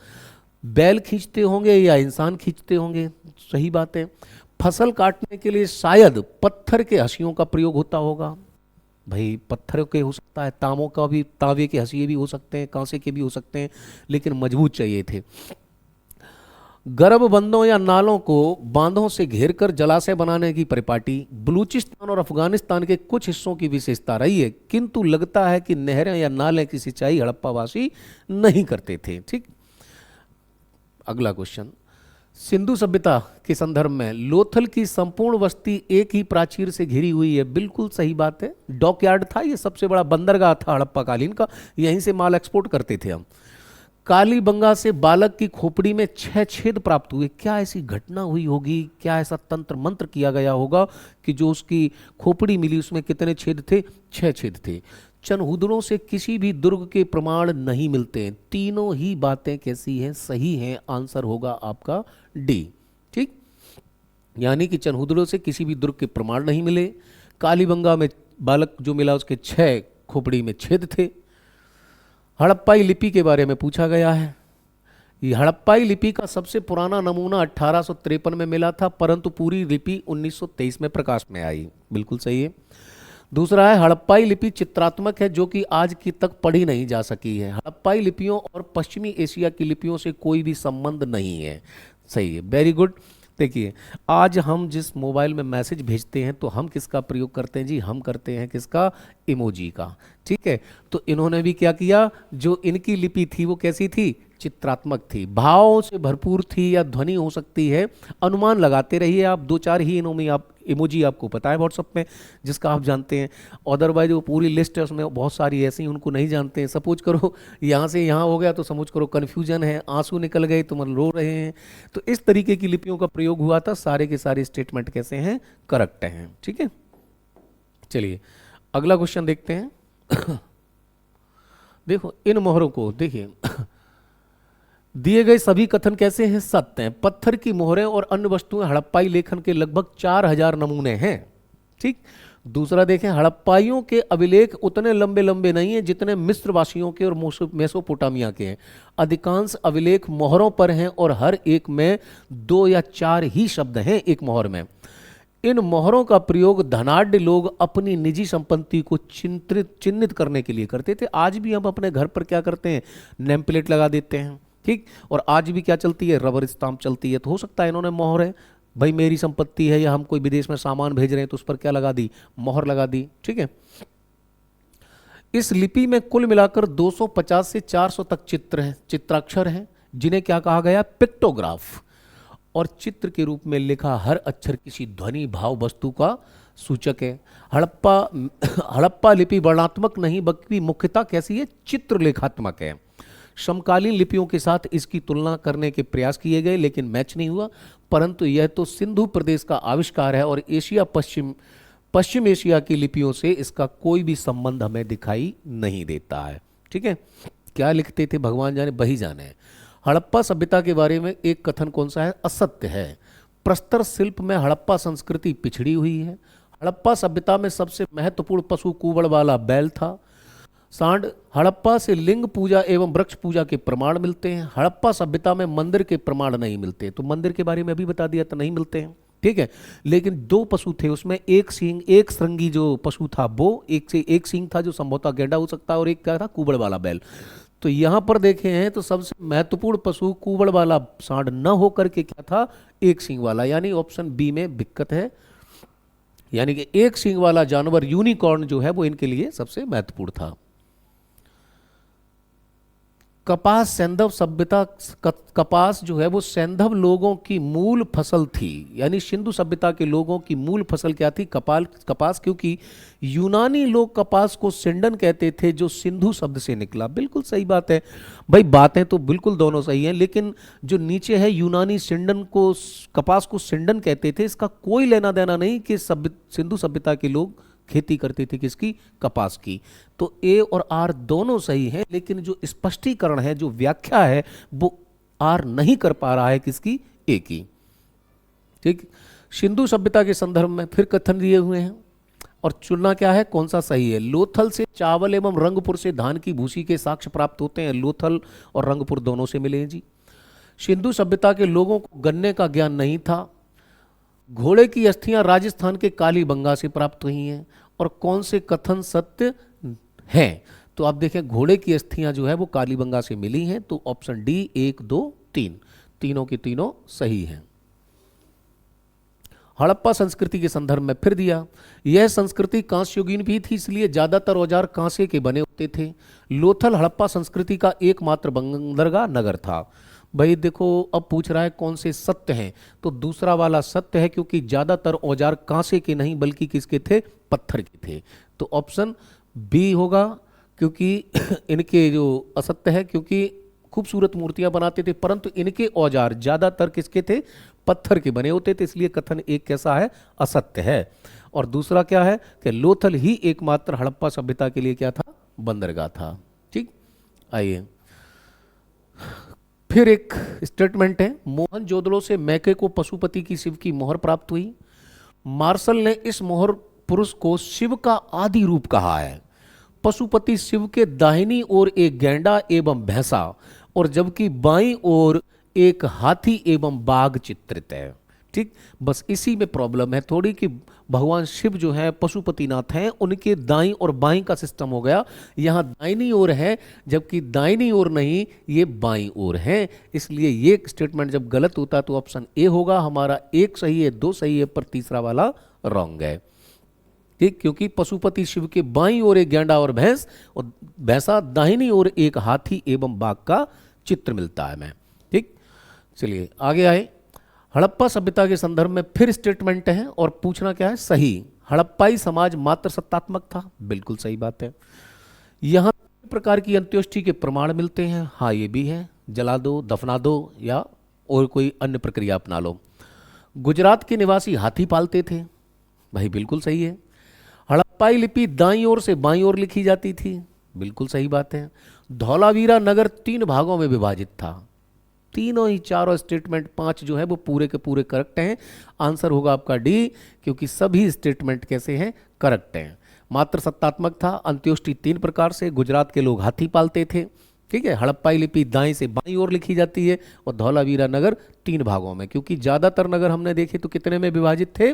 बैल खींचते होंगे या इंसान खींचते होंगे, सही बात है। फसल काटने के लिए शायद पत्थर के हंसियों का प्रयोग होता होगा, भाई पत्थर के हो सकता है, तांबों का भी, तांबे के हंसिए भी हो सकते हैं, कांसे के भी हो सकते हैं, लेकिन मजबूत चाहिए थे। गर्भ बंदों या नालों को बांधों से घेरकर जलाशय बनाने की परिपाटी बलूचिस्तान और अफगानिस्तान के कुछ हिस्सों की विशेषता रही है, किंतु लगता है कि नहरें या नाले की सिंचाई हड़प्पावासी नहीं करते थे। ठीक, अगला क्वेश्चन, सिंधु सभ्यता के संदर्भ में लोथल की संपूर्ण बस्ती एक ही प्राचीर से घिरी हुई है। बिल्कुल सही बात है। डॉकयार्ड था, ये सबसे बड़ा बंदरगाह था हड़प्पा कालीन का, यहीं से माल एक्सपोर्ट करते थे हम। कालीबंगा से बालक की खोपड़ी में 6 छेद प्राप्त हुए। क्या ऐसी घटना हुई होगी, क्या ऐसा तंत्र मंत्र किया गया होगा कि जो उसकी खोपड़ी मिली उसमें कितने छेद थे? 6 छेद थे। चनहुदड़ों से किसी भी दुर्ग के प्रमाण नहीं मिलते हैं। तीनों ही बातें कैसी हैं? सही हैं। आंसर होगा आपका डी। ठीक, यानी कि चनहुदड़ों से किसी भी दुर्ग के प्रमाण नहीं मिले। कालीबंगा में बालक जो मिला उसके 6 खोपड़ी में छेद थे। हड़प्पाई लिपि के बारे में पूछा गया है। ये हड़प्पाई लिपि का सबसे पुराना नमूना 1853 में मिला था, परंतु पूरी लिपि 1923 में प्रकाश में आई। बिल्कुल सही है। दूसरा है हड़प्पाई लिपि चित्रात्मक है, जो कि आज की तक पढ़ी नहीं जा सकी है। हड़प्पाई लिपियों और पश्चिमी एशिया की लिपियों से कोई भी संबंध नहीं है। सही है, वेरी गुड। देखिए, आज हम जिस मोबाइल में मैसेज भेजते हैं तो हम किसका प्रयोग करते हैं जी? हम करते हैं किसका? इमोजी का। ठीक है, तो इन्होंने भी क्या किया, जो इनकी लिपि थी वो कैसी थी? चित्रात्मक थी, भावों से भरपूर थी, या ध्वनि हो सकती है। अनुमान लगाते रहिए आप, 2-4 ही इमोजी आपको पता है व्हाट्सअप में जिसका आप जानते हैं। अदरवाइज वो पूरी लिस्ट है, उसमें बहुत सारी ऐसी उनको नहीं जानते हैं। सपोज करो यहाँ से यहाँ हो गया तो समझ करो कन्फ्यूजन है, आंसू निकल गए तो मतलब रो रहे हैं। तो इस तरीके की लिपियों का प्रयोग हुआ था। सारे के सारे स्टेटमेंट कैसे हैं? करेक्ट हैं। ठीक है, चलिए अगला क्वेश्चन देखते हैं। देखो इन मोहरों को देखिए। दिए गए सभी कथन कैसे हैं? सत्य हैं। पत्थर की मोहरें और अन्य वस्तुएं हड़प्पाई लेखन के लगभग 4000 नमूने हैं। ठीक, दूसरा देखें, हड़प्पाइयों के अभिलेख उतने लंबे लंबे नहीं हैं जितने मिस्र वासियों के और मेसोपोटामिया के हैं। अधिकांश अभिलेख मोहरों पर हैं और हर एक में 2 या 4 ही शब्द हैं एक मोहर में। इन मोहरों का प्रयोग धनाढ्य लोग अपनी निजी संपत्ति को चिन्हित करने के लिए करते थे। आज भी हम अपने घर पर क्या करते हैं? नेम प्लेट लगा देते हैं। ठीक, और आज भी क्या चलती है? रबर स्टाम्प चलती है। तो हो सकता है इन्होंने मोहर है, भाई मेरी संपत्ति है, या हम कोई विदेश में सामान भेज रहे हैं तो उस पर क्या लगा दी? मोहर लगा दी। ठीक है, इस लिपि में कुल मिलाकर 250 से 400 तक चित्र हैं, चित्राक्षर हैं, जिन्हें क्या कहा गया? पिक्टोग्राफ। और चित्र के रूप में लिखा हर अक्षर किसी ध्वनि भाव वस्तु का सूचक है। हड़प्पा लिपि वर्णात्मक नहीं बल्कि मुख्यतः कैसी है? चित्रलेखात्मक है। समकालीन लिपियों के साथ इसकी तुलना करने के प्रयास किए गए लेकिन मैच नहीं हुआ। परंतु यह तो सिंधु प्रदेश का आविष्कार है और पश्चिम एशिया की लिपियों से इसका कोई भी संबंध हमें दिखाई नहीं देता है। ठीक है, क्या लिखते थे भगवान जाने, वही जाने। हड़प्पा सभ्यता के बारे में एक कथन कौन सा है? असत्य है। प्रस्तर शिल्प में हड़प्पा संस्कृति पिछड़ी हुई है। हड़प्पा सभ्यता में सबसे महत्वपूर्ण पशु कुबड़ वाला बैल था। सांड। हड़प्पा से लिंग पूजा एवं वृक्ष पूजा के प्रमाण मिलते हैं। हड़प्पा सभ्यता में मंदिर के प्रमाण नहीं मिलते। तो मंदिर के बारे में अभी बता दिया तो नहीं मिलते हैं। ठीक है, लेकिन 2 पशु थे, उसमें एक सींग, एक श्रृंगी जो पशु था वो, एक से एक सींग था जो संभवतः गैंडा हो सकता है, और एक क्या था? कुबड़ वाला बैल। तो यहां पर देखे हैं तो सबसे महत्वपूर्ण पशु कुबड़ वाला सांड न होकर के क्या था? एक सींग वाला, यानी ऑप्शन बी में दिक्कत है। यानी कि एक सींग वाला जानवर यूनिकॉर्न जो है वो इनके लिए सबसे महत्वपूर्ण था। कपास सैंधव सभ्यता, कपास जो है वो सैंधव लोगों की मूल फसल थी। यानी सिंधु सभ्यता के लोगों की मूल फसल क्या थी? कपास, क्योंकि यूनानी लोग कपास को सिंडन कहते थे जो सिंधु शब्द से निकला। बिल्कुल सही बात है भाई, बातें तो बिल्कुल दोनों सही हैं, लेकिन जो नीचे है यूनानी सिंडन को, कपास को सिंडन कहते थे, इसका कोई लेना देना नहीं कि सिंधु सभ्यता के लोग खेती करते थे किसकी? कपास की। तो ए और आर दोनों सही हैं, लेकिन जो स्पष्टीकरण है, जो व्याख्या है, वो आर नहीं कर पा रहा है किसकी? ए की। ठीक, सिंधु सभ्यता के संदर्भ में फिर कथन दिए हुए हैं और चुनना क्या है, कौन सा सही है। लोथल से चावल एवं रंगपुर से धान की भूसी के साक्ष्य प्राप्त होते हैं। लोथल और रंगपुर दोनों से मिले हैं जी। सिंधु सभ्यता के लोगों को गन्ने का ज्ञान नहीं था। घोड़े की अस्थियां राजस्थान के कालीबंगा से प्राप्त हुई हैं। और कौन से कथन सत्य हैं? तो आप देखें, घोड़े की अस्थियां जो है वो कालीबंगा से मिली हैं। तो ऑप्शन डी 1, 2, 3 तीनों की तीनों सही हैं। हड़प्पा संस्कृति के संदर्भ में फिर दिया, यह संस्कृति कांस्ययुगीन भी थी, इसलिए ज्यादातर औजार कांसे के बने होते थे। लोथल हड़प्पा संस्कृति का एकमात्र बंदरगाह नगर था। भाई देखो, अब पूछ रहा है कौन से सत्य हैं, तो दूसरा वाला सत्य है, क्योंकि ज्यादातर औजार कांसे के नहीं बल्कि किसके थे, पत्थर के थे। तो ऑप्शन बी होगा, क्योंकि इनके जो असत्य है, क्योंकि खूबसूरत मूर्तियां बनाते थे परंतु इनके औजार ज्यादातर किसके थे, पत्थर के बने होते थे, इसलिए कथन एक कैसा है, असत्य है। और दूसरा क्या है कि लोथल ही एकमात्र हड़प्पा सभ्यता के लिए क्या था, बंदरगाह था। ठीक, आइए फिर एक स्टेटमेंट है, मोहनजोदड़ो से मैके को पशुपति की शिव की मोहर प्राप्त हुई। मार्शल ने इस मोहर पुरुष को शिव का आदि रूप कहा है। पशुपति शिव के दाहिनी ओर एक गैंडा एवं भैंसा और जबकि बाईं ओर एक हाथी एवं बाघ चित्रित है। ठीक, बस इसी में प्रॉब्लम है थोड़ी कि भगवान शिव जो है पशुपतिनाथ हैं, उनके दाईं और बाईं का सिस्टम हो गया, यहाँ दाहिनी ओर है जबकि दाहिनी ओर नहीं, ये बाईं ओर है। इसलिए ये स्टेटमेंट जब गलत होता है तो ऑप्शन ए होगा हमारा, एक सही है, दो सही है, पर तीसरा वाला रॉन्ग है। ठीक, क्योंकि पशुपति शिव के बाईं ओर एक गैंडा और भैंस और भैंसा, दाहिनी ओर एक हाथी एवं बाघ का चित्र मिलता है हमें। ठीक, चलिए आगे आए। हड़प्पा सभ्यता के संदर्भ में फिर स्टेटमेंट है और पूछना क्या है, सही हड़प्पाई समाज मात्र सत्तात्मक था, बिल्कुल सही बात है। यहां प्रकार की अंत्योष्टि के प्रमाण मिलते हैं, हाँ ये भी है, जला दो, दफना दो या और कोई अन्य प्रक्रिया अपना लो। गुजरात के निवासी हाथी पालते थे, भाई बिल्कुल सही है। हड़प्पाई लिपि दाईं ओर से बाईं ओर लिखी जाती थी, बिल्कुल सही बात है। धौलावीरा नगर 3 भागों में विभाजित था, तीनों ही चारों स्टेटमेंट 5 जो है वो पूरे के पूरे करेक्ट हैं। आंसर होगा आपका डी, क्योंकि सभी स्टेटमेंट कैसे हैं, करेक्ट हैं। मात्र सत्तात्मक था, अंत्योष्टि 3 प्रकार से, गुजरात के लोग हाथी पालते थे। ठीक है, हड़प्पाई लिपि दाएं से बाईं ओर लिखी जाती है और धौलावीरा नगर 3 भागों में, क्योंकि ज्यादातर नगर हमने देखे तो कितने में विभाजित थे,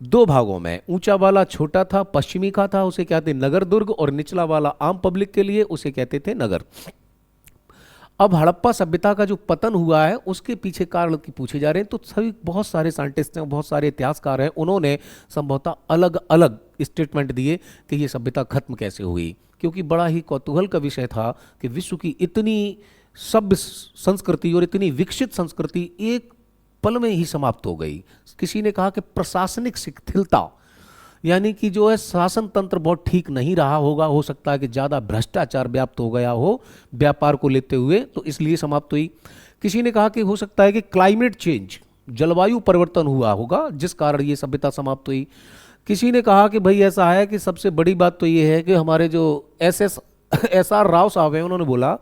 2 भागों में। ऊंचा वाला छोटा था, पश्चिमी का था, उसे कहते नगर दुर्ग, और निचला वाला आम पब्लिक के लिए उसे कहते थे नगर। अब हड़प्पा सभ्यता का जो पतन हुआ है उसके पीछे कारण की पूछे जा रहे हैं, तो सभी बहुत सारे साइंटिस्ट हैं, बहुत सारे इतिहासकार हैं, उन्होंने संभवतः अलग अलग स्टेटमेंट दिए कि ये सभ्यता खत्म कैसे हुई, क्योंकि बड़ा ही कौतूहल का विषय था कि विश्व की इतनी सभ्य संस्कृति और इतनी विकसित संस्कृति एक पल में ही समाप्त हो गई। किसी ने कहा कि प्रशासनिक शिथिलता, यानी कि जो है शासन तंत्र बहुत ठीक नहीं रहा होगा, हो सकता है कि ज़्यादा भ्रष्टाचार व्याप्त हो गया हो व्यापार को लेते हुए, तो इसलिए समाप्त हुई। किसी ने कहा कि हो सकता है कि क्लाइमेट चेंज, जलवायु परिवर्तन हुआ होगा जिस कारण ये सभ्यता समाप्त हुई। किसी ने कहा कि भाई ऐसा है कि सबसे बड़ी बात तो ये है कि हमारे जो एस आर राव साहब हैं, उन्होंने बोला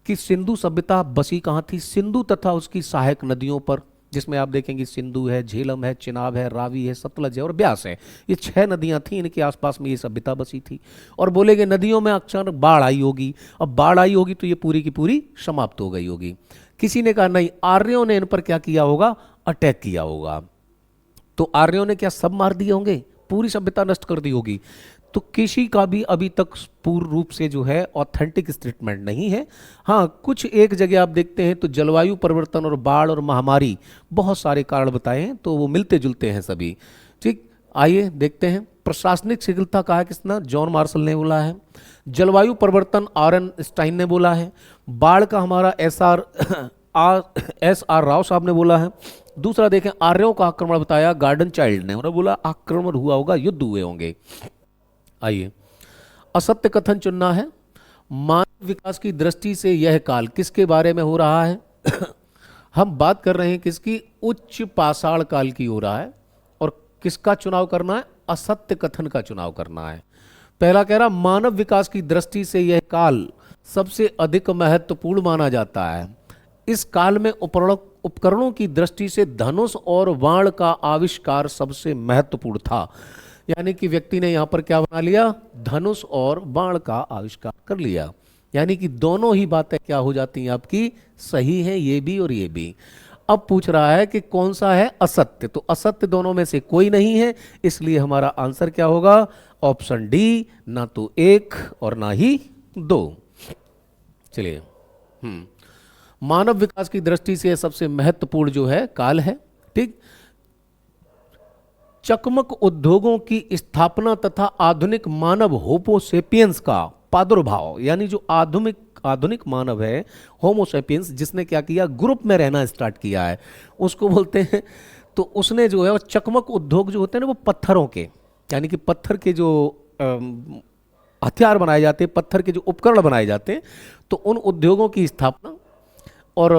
कि सिंधु सभ्यता बसी कहाँ थी, सिंधु तथा उसकी सहायक नदियों पर, जिसमें आप देखेंगे सिंधु है, झेलम है, चिनाब है, रावी है, सतलज है और ब्यास है, ये 6 नदियां थी, इनके आसपास में ये सभ्यता बसी थी। और बोले कि नदियों में अक्सर बाढ़ आई होगी, अब बाढ़ आई होगी तो ये पूरी की पूरी समाप्त हो गई होगी। किसी ने कहा नहीं, आर्यों ने इन पर क्या किया होगा, अटैक किया होगा। तो आर्यों ने क्या सब मार दिए होंगे, पूरी सभ्यता नष्ट कर दी होगी। तो किसी का भी अभी तक पूर्ण रूप से जो है ऑथेंटिक स्टेटमेंट नहीं है। हाँ, कुछ एक जगह आप देखते हैं तो जलवायु परिवर्तन और बाढ़ और महामारी बहुत सारे कारण बताए हैं, तो वो मिलते जुलते हैं सभी। ठीक, आइए देखते हैं। प्रशासनिक शिथिलता कहा है किसने, जॉन मार्शल ने बोला है। जलवायु परिवर्तन आरएन स्टाइन ने बोला है। बाढ़ का हमारा एस आर राव साहब ने बोला है। दूसरा देखें, आर्यों का आक्रमण बताया गार्डन चाइल्ड ने, उन्होंने बोला आक्रमण हुआ होगा, युद्ध हुए होंगे। आइए, असत्य कथन चुनना है। मानव विकास की दृष्टि से यह काल किसके बारे में हो रहा है हम बात कर रहे हैं किसकी, उच्च पाषाण काल की हो रहा है। और किसका चुनाव करना है, असत्य कथन का चुनाव करना है। पहला कह रहा मानव विकास की दृष्टि से यह काल सबसे अधिक महत्वपूर्ण माना जाता है। इस काल में उपकरणों की दृष्टि से धनुष और बाण का आविष्कार सबसे महत्वपूर्ण था। यानी कि व्यक्ति ने यहां पर क्या बना लिया, धनुष और बाण का आविष्कार कर लिया। यानी कि दोनों ही बातें क्या हो जाती हैं आपकी, सही है, ये भी और ये भी। अब पूछ रहा है कि कौन सा है असत्य, तो असत्य दोनों में से कोई नहीं है, इसलिए हमारा आंसर क्या होगा, ऑप्शन डी, ना तो 1 और ना ही 2। चलिए, मानव विकास की दृष्टि से सबसे महत्वपूर्ण जो है काल है। ठीक, चकमक उद्योगों की स्थापना तथा आधुनिक मानव होपो सेपियंस का प्रादुर्भाव, यानी जो आधुनिक आधुनिक मानव है होमो सेपियंस, जिसने क्या किया, ग्रुप में रहना स्टार्ट किया है, उसको बोलते हैं। तो उसने जो है वो चकमक उद्योग जो होते हैं ना, वो पत्थरों के, यानी कि पत्थर के जो हथियार बनाए जाते हैं, पत्थर के जो उपकरण बनाए जाते हैं, तो उन उद्योगों की स्थापना और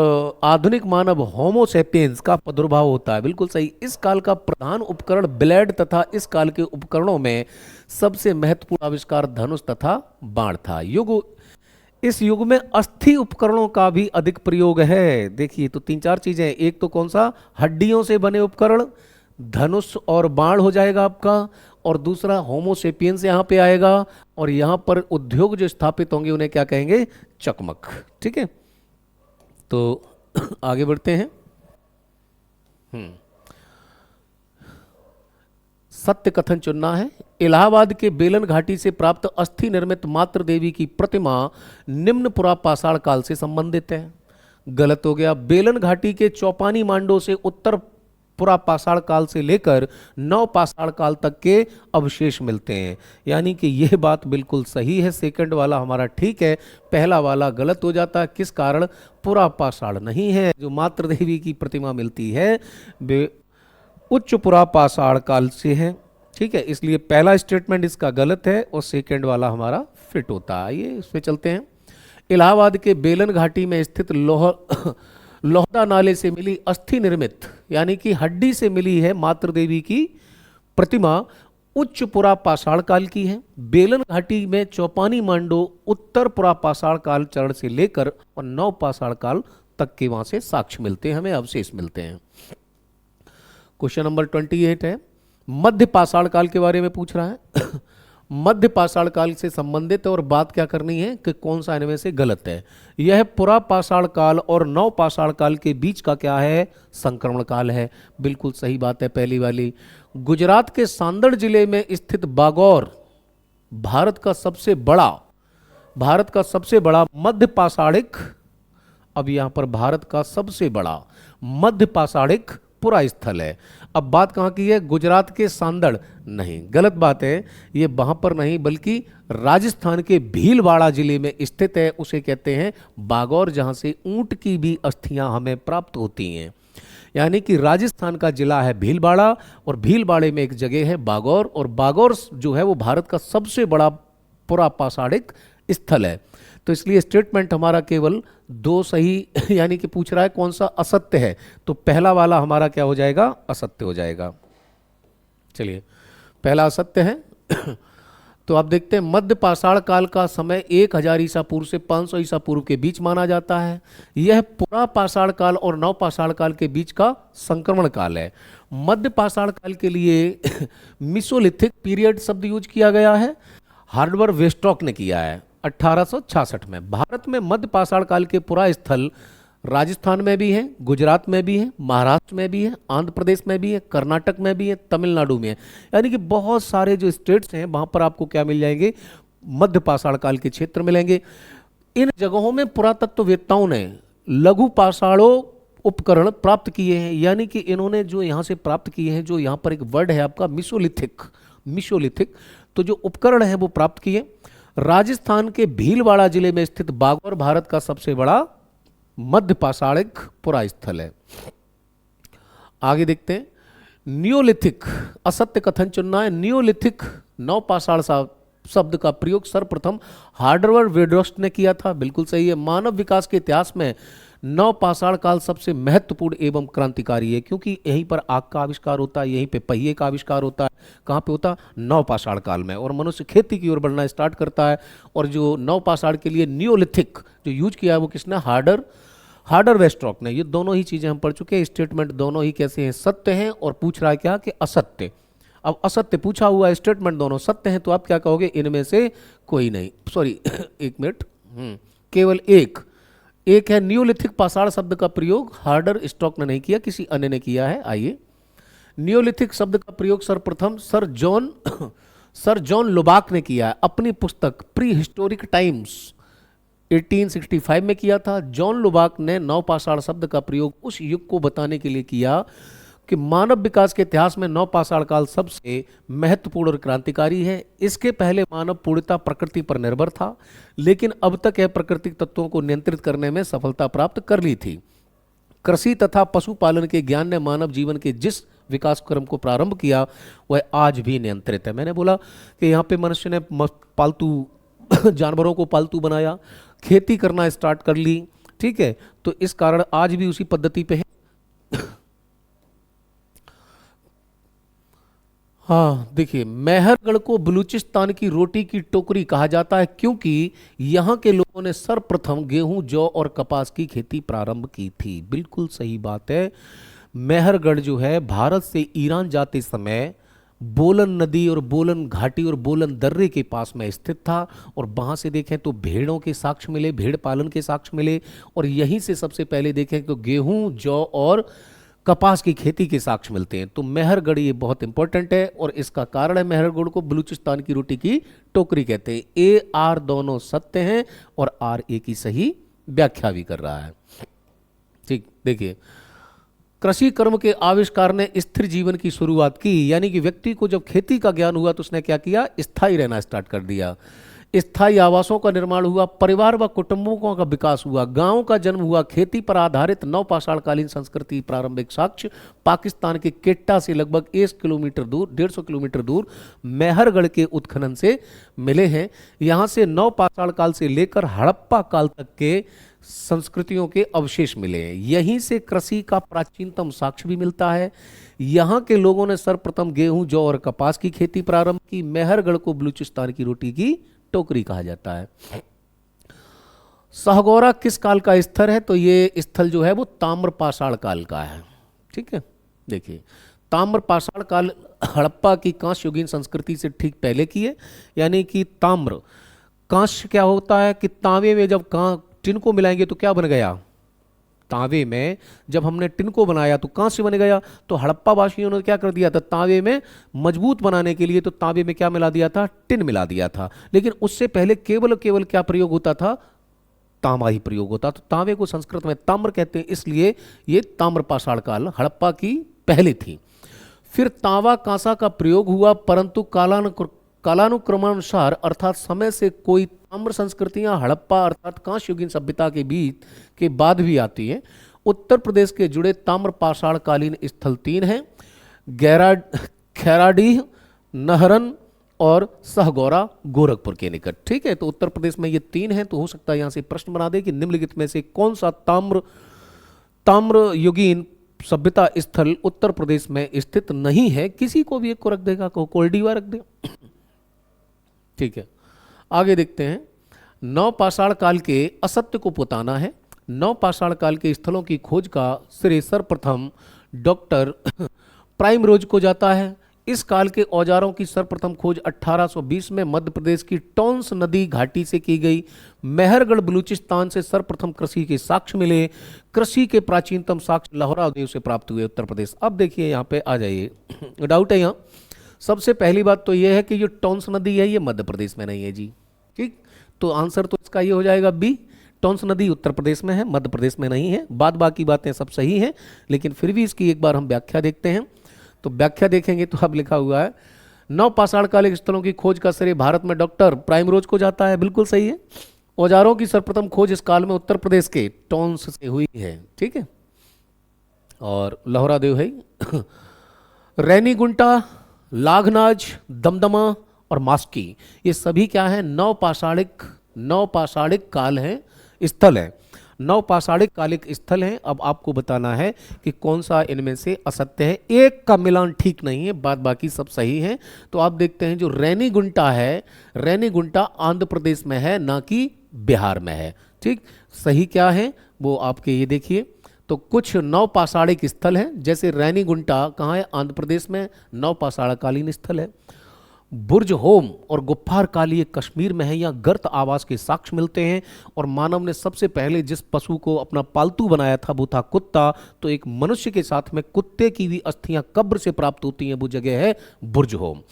आधुनिक मानव होमो सेपियंस का प्रादुर्भाव होता है। बिल्कुल सही। इस काल का प्रधान उपकरण ब्लेड तथा इस काल के उपकरणों में सबसे महत्वपूर्ण आविष्कार धनुष तथा बाण था। इस युग में अस्थि उपकरणों का भी अधिक प्रयोग है। देखिए तो तीन चार चीजें, एक तो कौन सा, हड्डियों से बने उपकरण, धनुष और बाण हो जाएगा आपका, और दूसरा होमो सेपियंस यहाँ पे आएगा, और यहाँ पर उद्योग जो स्थापित होंगे उन्हें क्या कहेंगे, चकमक। ठीक है, तो आगे बढ़ते हैं। सत्य कथन चुनना है। इलाहाबाद के बेलन घाटी से प्राप्त अस्थि निर्मित मातृ देवी की प्रतिमा निम्न पुरा पाषाण काल से संबंधित है। गलत हो गया। बेलन घाटी के चौपानी मांडो से उत्तर पुरा पाषाण काल से लेकर नव पाषाण काल तक के अवशेष मिलते हैं, यानी कि यह बात बिल्कुल सही है। सेकंड वाला हमारा ठीक है, पहला वाला गलत हो जाता है। किस कारण, पुरा पाषाण नहीं है। जो मातृ देवी की प्रतिमा मिलती है वे उच्च पुरा पाषाण काल से है। ठीक है, इसलिए पहला स्टेटमेंट इसका गलत है और सेकंड वाला हमारा फिट होता है। ये इसमें चलते हैं। इलाहाबाद के बेलन घाटी में स्थित लोहदा नाले से मिली अस्थि निर्मित, यानी कि हड्डी से मिली है मातृ देवी की प्रतिमा उच्च पुरा पाषाण काल की है। बेलन घाटी में चौपानी मांडो उत्तर पुरा पाषाण काल चरण से लेकर और नव पाषाण काल तक के वहां से साक्ष्य मिलते हैं, हमें अवशेष मिलते हैं। क्वेश्चन नंबर 28 है, मध्य पाषाण काल के बारे में पूछ रहा है। मध्य पाषाण काल से संबंधित है और बात क्या करनी है कि कौन सा इनमें से गलत है। यह पुरा पाषाण काल और नव पाषाण काल के बीच का क्या है, संक्रमण काल है। बिल्कुल सही बात है पहली वाली। गुजरात के सांदड़ जिले में स्थित बागौर भारत का सबसे बड़ा मध्य पाषाणिक, अब यहां पर भारत का सबसे बड़ा मध्य पाषाणिक पुरा स्थल है। अब बात कहाँ की है, गुजरात के सांदड़ नहीं, गलत बात है। ये वहां पर नहीं बल्कि राजस्थान के भीलवाड़ा जिले में स्थित है, उसे कहते हैं बागौर, जहां से ऊंट की भी अस्थियां हमें प्राप्त होती हैं। यानी कि राजस्थान का जिला है भीलवाड़ा और भीलवाड़े में एक जगह है बागौर, और बागौर जो है वो भारत का सबसे बड़ा पुरा पाषाणिक स्थल है। तो इसलिए स्टेटमेंट हमारा केवल दो सही, यानी कि पूछ रहा है कौन सा असत्य है, तो पहला वाला हमारा क्या हो जाएगा, असत्य हो जाएगा। चलिए पहला असत्य है। तो आप देखते हैं मध्य पाषाण काल का समय 1000 ईसा पूर्व से 500 ईसा पूर्व के बीच माना जाता है। यह पुरा पाषाण काल और नव पाषाण काल के बीच का संक्रमण काल है। मध्य पाषाण काल के लिए मिसोलिथिक पीरियड शब्द यूज किया गया है, हार्वर्ड वेस्टॉक ने किया है 1866 में। भारत में मध्य पाषाण काल के पुरा स्थल राजस्थान में भी है, गुजरात में भी है, महाराष्ट्र में भी है, आंध्र प्रदेश में भी है, कर्नाटक में भी है, तमिलनाडु में है। यानी कि बहुत सारे जो स्टेट्स हैं वहां पर आपको क्या मिल जाएंगे, मध्य पाषाण काल के क्षेत्र मिलेंगे। इन जगहों में पुरातत्ववेत्ताओं ने लघु पाषाणों उपकरण प्राप्त किए हैं, यानी कि इन्होंने जो यहाँ से प्राप्त किए हैं, जो यहाँ पर एक वर्ड है आपका मिसोलिथिक, तो जो उपकरण है वो प्राप्त किए। राजस्थान के भीलवाड़ा जिले में स्थित बागौर भारत का सबसे बड़ा मध्य पाषाणिक पुरा स्थल है। आगे देखते हैं, नियोलिथिक, असत्य कथन चुनना है। नियोलिथिक नव पाषाण शब्द का प्रयोग सर्वप्रथम हार्वर्ड वेस्टॉक ने किया था, बिल्कुल सही है। मानव विकास के इतिहास में नव पाषाण काल सबसे महत्वपूर्ण एवं क्रांतिकारी है, क्योंकि यहीं पर आग का आविष्कार होता है, यहीं पे पहिए का आविष्कार होता है। कहाँ पे होता है, नव पाषाण काल में, और मनुष्य खेती की ओर बढ़ना स्टार्ट करता है। और जो नव पाषाण के लिए नियोलिथिक जो यूज किया है वो किसने, हार्वर्ड वेस्टॉक ने। ये दोनों ही चीजें हम पढ़ चुके हैं। स्टेटमेंट दोनों ही कैसे हैं, सत्य हैं, और पूछ रहा है क्या कि असत्य। अब असत्य पूछा हुआ है, स्टेटमेंट दोनों सत्य हैं, तो आप क्या कहोगे, इनमें से कोई नहीं, सॉरी एक मिनट, केवल एक है। नियोलिथिक पाषाण शब्द का प्रयोग हार्वर्ड वेस्टॉक ने नहीं किया, किसी अन्य ने किया है। आइए, नियोलिथिक शब्द का प्रयोग सर्वप्रथम सर जॉन लुबाक ने किया है अपनी पुस्तक प्री हिस्टोरिक टाइम्स 1865 में किया था। जॉन लुबाक ने नव पाषाण शब्द का प्रयोग उस युग को बताने के लिए किया कि मानव विकास के इतिहास में नवपाषाण काल सबसे महत्वपूर्ण और क्रांतिकारी है। इसके पहले मानव पूर्णतः प्रकृति पर निर्भर था, लेकिन अब तक यह प्राकृतिक तत्वों को नियंत्रित करने में सफलता प्राप्त कर ली थी। कृषि तथा पशुपालन के ज्ञान ने मानव जीवन के जिस विकास क्रम को प्रारंभ किया वह आज भी नियंत्रित है। मैंने बोला कि यहाँ पे मनुष्य ने पालतू जानवरों को पालतू बनाया, खेती करना स्टार्ट कर ली, ठीक है, तो इस कारण आज भी उसी पद्धति पे है। हाँ देखिए, मेहरगढ़ को बलूचिस्तान की रोटी की टोकरी कहा जाता है क्योंकि यहाँ के लोगों ने सर्वप्रथम गेहूं, जौ और कपास की खेती प्रारंभ की थी। बिल्कुल सही बात है। मेहरगढ़ जो है भारत से ईरान जाते समय बोलन नदी और बोलन घाटी और बोलन दर्रे के पास में स्थित था, और वहां से देखें तो भेड़ों के साक्ष्य मिले, भेड़ पालन के साक्ष्य मिले, और यहीं से सबसे पहले देखें तो गेहूं, जौ और कपास की खेती के साक्ष्य मिलते हैं। तो मेहरगढ़ ये बहुत इंपॉर्टेंट है, और इसका कारण है मेहरगढ़ को बलूचिस्तान की रोटी की टोकरी कहते हैं। ए आर दोनों सत्य हैं और आर ए की सही व्याख्या भी कर रहा है। ठीक, देखिए, कृषि कर्म के आविष्कार ने स्थिर जीवन की शुरुआत की, यानी कि व्यक्ति को जब खेती का ज्ञान हुआ तो उसने क्या किया, स्थायी रहना स्टार्ट कर दिया। स्थायी आवासों का निर्माण हुआ, परिवार व कुटुंबों का विकास हुआ, गांवों का जन्म हुआ। खेती पर आधारित नवपाषाणकालीन संस्कृति प्रारंभिक साक्ष्य पाकिस्तान के केट्टा से लगभग 150 किलोमीटर दूर मेहरगढ़ के उत्खनन से मिले हैं। यहाँ से नवपाषाण काल से लेकर हड़प्पा काल तक के संस्कृतियों के अवशेष मिले हैं। यहीं से कृषि का प्राचीनतम साक्ष्य भी मिलता है। यहाँ के लोगों ने सर्वप्रथम गेहूं, जौ और कपास की खेती प्रारंभ की। मेहरगढ़ को बलूचिस्तान की रोटी की टोकरी कहा जाता है। सहगौरा किस काल का स्थल है, तो ये स्थल जो है वो ताम्रपाषाण काल का है। ठीक है, देखिए, ताम्रपाषाण काल हड़प्पा की कांस्य युगीन संस्कृति से ठीक पहले की है। यानी कि ताम्र, कांस्य क्या होता है कि तांबे में जब टिन को मिलाएंगे तो क्या बन गया, तांबे में जब हमने टिन को बनाया तो कांस्य बन गया। तो हड़प्पा वासियों ने क्या कर दिया था, तांबे में मजबूत बनाने के लिए तो तांबे में क्या मिला दिया था, टिन मिला दिया था। लेकिन उससे पहले केवल क्या प्रयोग होता था, तांबा ही प्रयोग होता। तो तांबे को संस्कृत में ताम्र कहते हैं, इसलिए ये ताम्रपाषाण काल हड़प्पा की पहले थी। फिर तांबा कांसा का प्रयोग हुआ, परंतु कालानुक्रमानुसार अर्थात समय से कोई ताम्र संस्कृतियां हड़प्पा अर्थात कांस्य युगीन सभ्यता के बीच के बाद भी आती हैं। उत्तर प्रदेश के जुड़े ताम्रपाषाण कालीन स्थल 3 हैं, खैराडीह, नहरन और सहगौरा गोरखपुर के निकट। ठीक है, तो उत्तर प्रदेश में ये 3 हैं। तो हो सकता है यहां से प्रश्न बना दे कि निम्नलिखित में से कौन सा ताम्र युगीन सभ्यता स्थल उत्तर प्रदेश में स्थित नहीं है। किसी को भी एक को रख देगा, कोल्डीवा रख दे। ठीक है, आगे देखते हैं। नवपाषाण काल के असत्य को पुताना है। नवपाषाण काल के स्थलों की खोज का श्रेय सर्वप्रथम डॉक्टर प्राइमरोज को जाता है। इस काल के औजारों की सर्वप्रथम खोज 1820 में मध्य प्रदेश की टोंस नदी घाटी से की गई। मेहरगढ़ बलूचिस्तान से सर्वप्रथम कृषि के साक्ष्य मिले। कृषि के प्राचीनतम साक्ष्य लहौरा देव से प्राप्त हुए उत्तर प्रदेश। अब देखिए यहाँ पे आ जाइए, डाउट है यहाँ। सबसे पहली बात तो यह है कि ये टोंस नदी है, ये मध्य प्रदेश में नहीं है जी। ठीक, तो आंसर तो इसका ये हो जाएगा बी, टोंस नदी उत्तर प्रदेश में है, मध्य प्रदेश में नहीं है। बाद बाकी बातें सब सही हैं, लेकिन फिर भी इसकी एक बार हम व्याख्या देखते हैं। तो व्याख्या देखेंगे तो अब लिखा हुआ है, नवपाषाण कालिक स्थलों की खोज का श्रेय भारत में डॉक्टर प्राइमरोज को जाता है। बिल्कुल सही है। औजारों की सर्वप्रथम खोज इस काल में उत्तर प्रदेश के टोंस से हुई है। ठीक है, और लहौरा देव है। रैनीगुंटा, लाघनाज, दमदमा और मास्की, ये सभी क्या है, नवपाषाणिक काल है, स्थल है, नवपाषाणिक कालिक स्थल हैं। अब आपको बताना है कि कौन सा इनमें से असत्य है। एक का मिलान ठीक नहीं है, बाद बाकी सब सही है। तो आप देखते हैं जो रैनीगुंटा है, रैनीगुंटा आंध्र प्रदेश में है, ना कि बिहार में है। ठीक, सही क्या है वो आपके ये देखिए। तो कुछ नवपाषाणिक स्थल हैं, जैसे रैनीगुंटा कहाँ है, आंध्र प्रदेश में, नवपाषाणकालीन स्थल है। बुर्ज होम और गुफ्फार काली कश्मीर में है, यहाँ गर्त आवास के साक्ष्य मिलते हैं। और मानव ने सबसे पहले जिस पशु को अपना पालतू बनाया था वो था कुत्ता। तो एक मनुष्य के साथ में कुत्ते की भी अस्थियां कब्र से प्राप्त होती हैं, वो जगह है बुर्ज होम।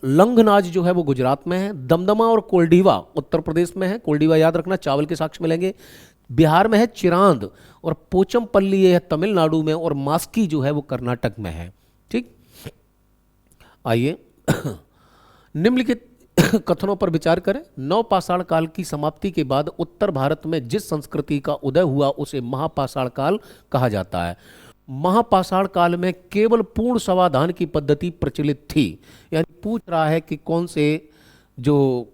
लंघनाज जो है वो गुजरात में है। दमदमा और कोल्डीवा उत्तर प्रदेश में है। कोल्डीवा याद रखना, चावल के साक्ष्य मिलेंगे। बिहार में है चिरांद, और पोचमपल्ली ये है तमिलनाडु में, और मास्की जो है वो कर्नाटक में है। ठीक, आइए निम्नलिखित कथनों पर विचार करें। नवपाषाण काल की समाप्ति के बाद उत्तर भारत में जिस संस्कृति का उदय हुआ उसे महापाषाण काल कहा जाता है। महापाषाण काल में केवल पूर्ण समाधान की पद्धति प्रचलित थी। यानी पूछ रहा है कि कौन से जो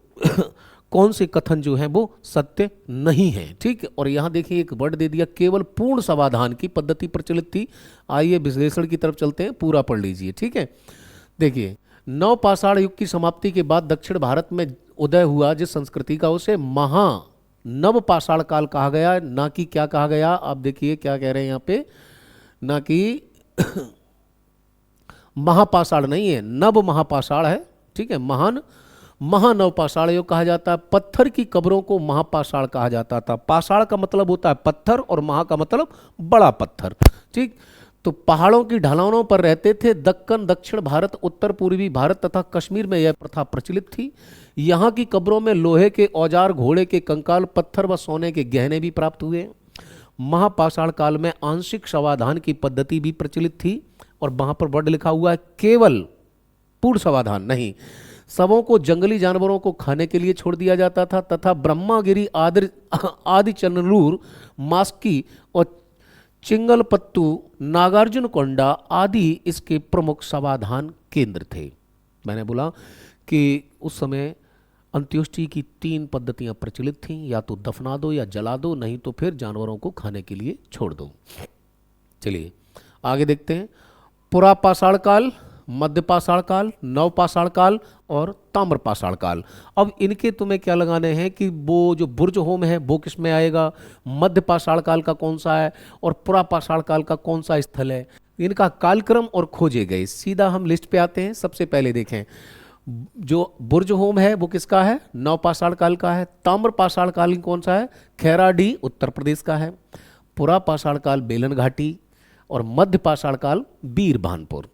कौन से कथन जो है वो सत्य नहीं है। ठीक है, और यहाँ देखिए एक वर्ड दे दिया, केवल पूर्ण समाधान की पद्धति प्रचलित थी। आइए विश्लेषण की तरफ चलते हैं, पूरा पढ़ लीजिए। ठीक है, देखिए नवपाषाण युग की समाप्ति के बाद दक्षिण भारत में उदय हुआ जिस संस्कृति का उसे महा नवपाषाण काल कहा गया, ना कि क्या कहा गया। आप देखिए क्या कह रहे हैं यहाँ पे, ना कि महापाषाण नहीं है, नव महापाषाण है। ठीक है, महानवपाषाण युग कहा जाता है। पत्थर की कब्रों को महापाषाण कहा जाता था। पाषाण का मतलब होता है पत्थर और महा का मतलब बड़ा पत्थर। ठीक, तो पहाड़ों की ढलानों पर रहते थे। दक्कन, दक्षिण भारत, उत्तर पूर्वी भारत तथा कश्मीर में यह प्रथा प्रचलित थी। यहाँ की कब्रों में लोहे के औजार, घोड़े के कंकाल, पत्थर व सोने के गहने भी प्राप्त हुए। महापाषाण काल में आंशिक समाधान की पद्धति भी प्रचलित थी, और वहां पर वर्ड लिखा हुआ है केवल, पूर्ण समाधान नहीं। सबों को जंगली जानवरों को खाने के लिए छोड़ दिया जाता था, तथा ब्रह्मागिरी आदि चंद्रलूर, मास्की और चिंगलपत्तू, नागार्जुनकोंडा आदि इसके प्रमुख समाधान केंद्र थे। मैंने बोला कि उस समय अंत्योष्टि की 3 पद्धतियां प्रचलित थीं, या तो दफना दो या जला दो, नहीं तो फिर जानवरों को खाने के लिए छोड़ दो। चलिए आगे देखते हैं। पुरापाषाण काल, मध्यपाषाण काल, नवपाषाण काल और ताम्रपाषाण काल। अब इनके तुम्हें क्या लगाने हैं कि वो जो बुर्ज होम है वो किस में आएगा, मध्यपाषाण काल का कौन सा है, और पुरापाषाण काल का कौन सा स्थल है। इनका कालक्रम और खोजे गए। सीधा हम लिस्ट पे आते हैं। सबसे पहले देखें, जो बुर्ज होम है वो किसका है, नवपाषाण काल का है। ताम्रपाषाण काल कौन सा है, खैराडी उत्तर प्रदेश का है। पुरापाषाण काल बेलन घाटी, और मध्यपाषाण काल बीरभानपुर।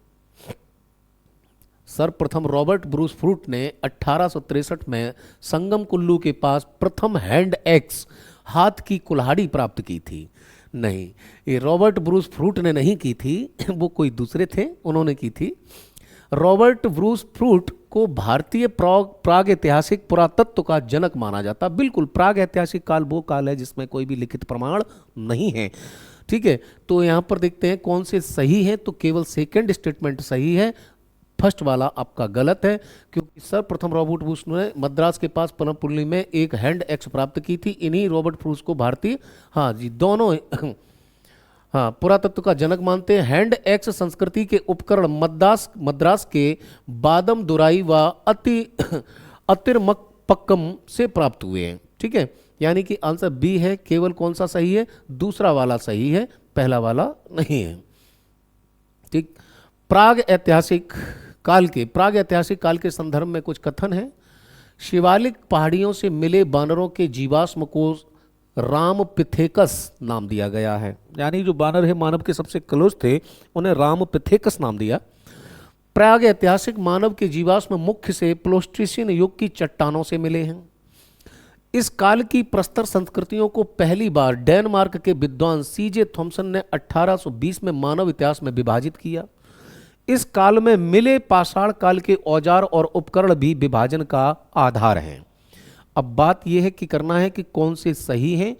सर्वप्रथम रॉबर्ट ब्रूस फ्रूट ने 1863 में संगम कुल्लू के पास प्रथम हैंड एक्स, हाथ की कुल्हाड़ी प्राप्त की थी। नहीं, ये रॉबर्ट ब्रूस फ्रूट ने नहीं की थी, वो कोई दूसरे थे, उन्होंने की थी। रॉबर्ट ब्रूस फ्रूट को भारतीय प्राग ऐतिहासिक पुरातत्व का जनक माना जाता। बिल्कुल, प्राग ऐतिहासिक काल वो काल है जिसमें कोई भी लिखित प्रमाण नहीं है। ठीक है, तो यहाँ पर देखते हैं कौन से सही है। तो केवल सेकंड स्टेटमेंट सही है, फर्स्ट वाला आपका गलत है, क्योंकि सर्वप्रथम रॉबर्ट ब्रूस ने मद्रास के पास पनमपुल्ली में एक हैंड एक्स प्राप्त की थी। इन्हीं रॉबर्ट ब्रूस को भारतीय, हाँ जी, दोनों हाँ, पुरातत्व का जनक मानते हैं। हैंड एक्स संस्कृति के उपकरण मद्रास के बादम दुराई व अतिरमपक्कम से प्राप्त हुए हैं। ठीक है, यानी कि आंसर बी है। केवल कौन सा सही है, दूसरा वाला सही है, पहला वाला नहीं है। ठीक, प्राग ऐतिहासिक काल के संदर्भ में कुछ कथन है। शिवालिक पहाड़ियों से मिले बानरों के जीवाश्म को रामपिथेकस नाम दिया गया है। यानी जो बानर है मानव के सबसे क्लोज थे, उन्हें रामपिथेकस नाम दिया। प्राग ऐतिहासिक मानव के जीवाश्म मुख्य से प्लोस्ट्रीसियन युग की चट्टानों से मिले हैं। इस काल की प्रस्तर संस्कृतियों को पहली बार डेनमार्क के विद्वान सीजे थॉमसन ने 1820 में मानव इतिहास में विभाजित किया। इस काल में मिले पाषाण काल के औजार और उपकरण भी विभाजन का आधार हैं। अब बात यह है कि करना है कि कौन से सही हैं।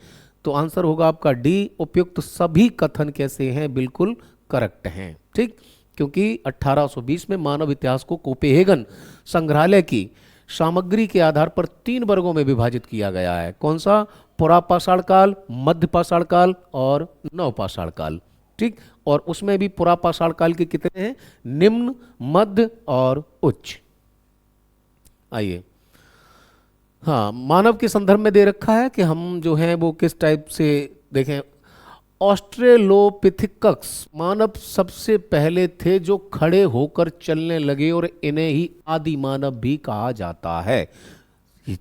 तो आंसर होगा आपका डी, उपयुक्त सभी कथन कैसे हैं, बिल्कुल करेक्ट हैं। ठीक, क्योंकि 1820 में मानव इतिहास को कोपेनहेगन संग्रहालय की सामग्री के आधार पर 3 वर्गों में विभाजित किया गया है। कौन सा, पुरापाषाण काल, मध्यपाषाण काल और नवपाषाण काल। ठीक, और उसमें भी पुरापाषाण काल के कितने हैं, निम्न, मध्य और उच्च। आइए, हाँ, मानव के संदर्भ में दे रखा है कि हम जो हैं वो किस टाइप से देखें। ऑस्ट्रेलोपिथिकस मानव सबसे पहले थे जो खड़े होकर चलने लगे, और इन्हें ही आदि मानव भी कहा जाता है।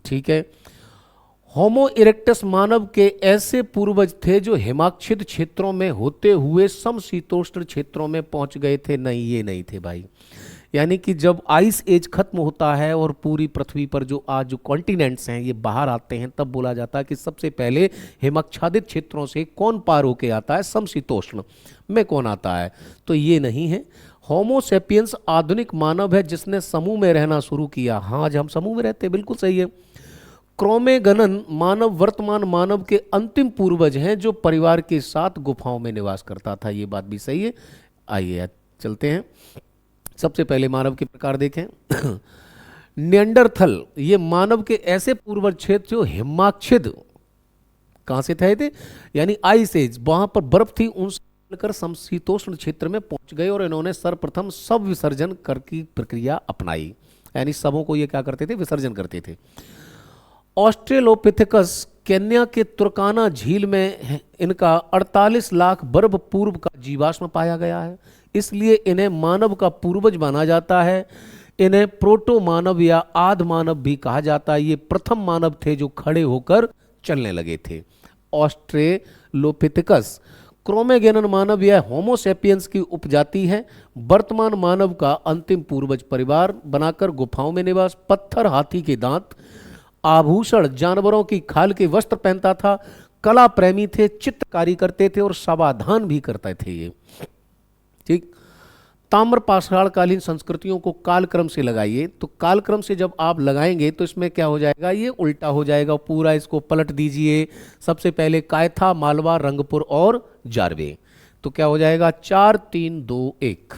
ठीक है। होमो इरेक्टस मानव के ऐसे पूर्वज थे जो हिमाच्छिद क्षेत्रों में होते हुए समशीतोष्ण क्षेत्रों में पहुंच गए थे। नहीं, ये नहीं थे भाई, यानी कि जब आइस एज खत्म होता है और पूरी पृथ्वी पर जो आज जो कॉन्टिनेंट्स हैं ये बाहर आते हैं, तब बोला जाता है कि सबसे पहले हिमच्छादित क्षेत्रों से कौन पार होके आता है, समशीतोष्ण में कौन आता है। तो ये नहीं है। होमोसेपियंस आधुनिक मानव है जिसने समूह में रहना शुरू किया। हाँ, आज हम समूह में रहते हैं, बिल्कुल सही है। क्रोमेगनन मानव वर्तमान मानव के अंतिम पूर्वज हैं जो परिवार के साथ गुफाओं में निवास करता था। ये बात भी सही है। आइए चलते हैं। सबसे पहले मानव के प्रकार देखें। निएंडरथल, ये मानव के ऐसे पूर्वज क्षेत्र जो हिमाच्छिद कहाँ से थे यानी आइस एज, वहां पर बर्फ थी, उनसे निकलकर समशीतोष्ण क्षेत्र में पहुंच गए और इन्होंने सर्वप्रथम सब विसर्जन कर की प्रक्रिया अपनाई। यानी सबों को ये क्या करते थे, विसर्जन करते थे। ऑस्ट्रेलोपिथेकस केन्या के तुर्काना झील में इनका 48 लाख वर्ष पूर्व का जीवाश्म पाया गया है, इसलिए इन्हें मानव का पूर्वज माना जाता है। इन्हें प्रोटो मानव या आद मानव भी कहा जाता है। ये प्रथम मानव थे जो खड़े होकर चलने लगे थे। ऑस्ट्रेलोपिथेकस क्रोमेगेनन मानव या होमोसेपियंस की उपजाति है। वर्तमान मानव का अंतिम पूर्वज परिवार बनाकर गुफाओं में निवास, पत्थर, हाथी के दांत, आभूषण, जानवरों की खाल के वस्त्र पहनता था, कला प्रेमी थे, चित्रकारी करते थे और समाधान भी करते थे ये। ठीक। ताम्र पाषाणकालीन संस्कृतियों को कालक्रम से लगाइए। तो कालक्रम से जब आप लगाएंगे तो इसमें क्या हो जाएगा, ये उल्टा हो जाएगा पूरा। इसको पलट दीजिए। सबसे पहले कायथा, मालवा, रंगपुर और जारवे। तो क्या हो जाएगा, 4 3 2 1।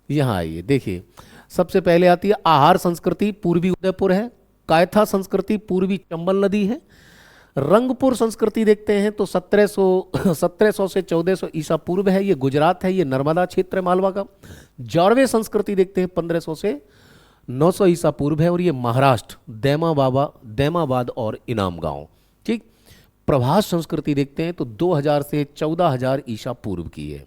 यहाँ आइए देखिए, सबसे पहले आती है आहार संस्कृति, पूर्वी उदयपुर है। कायथा संस्कृति पूर्वी चंबल नदी है। रंगपुर संस्कृति देखते हैं तो 1700 से 1400 ईसा पूर्व है, ये गुजरात है, ये नर्मदा क्षेत्र है मालवा का। जारवे संस्कृति देखते हैं 1500 से 900 ईसा पूर्व है और ये महाराष्ट्र, दैमाबाद और इनाम गांव। ठीक। प्रभास संस्कृति देखते हैं तो 2000 से 14000 ईसा पूर्व की है।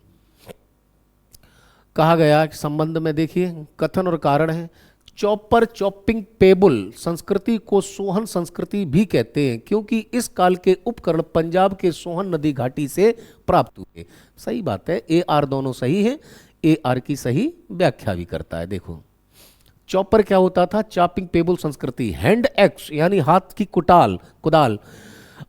कहा गया कि संबंध में देखिए कथन और कारण है। चॉपर चॉपिंग पेबल संस्कृति को सोहन संस्कृति भी कहते हैं क्योंकि इस काल के उपकरण पंजाब के सोहन नदी घाटी से प्राप्त हुए। सही बात है, ए आर दोनों सही है। ए आर की सही व्याख्या भी करता है। देखो चॉपर क्या होता था, चॉपिंग पेबल संस्कृति, हैंड एक्स यानी हाथ की कुदाल।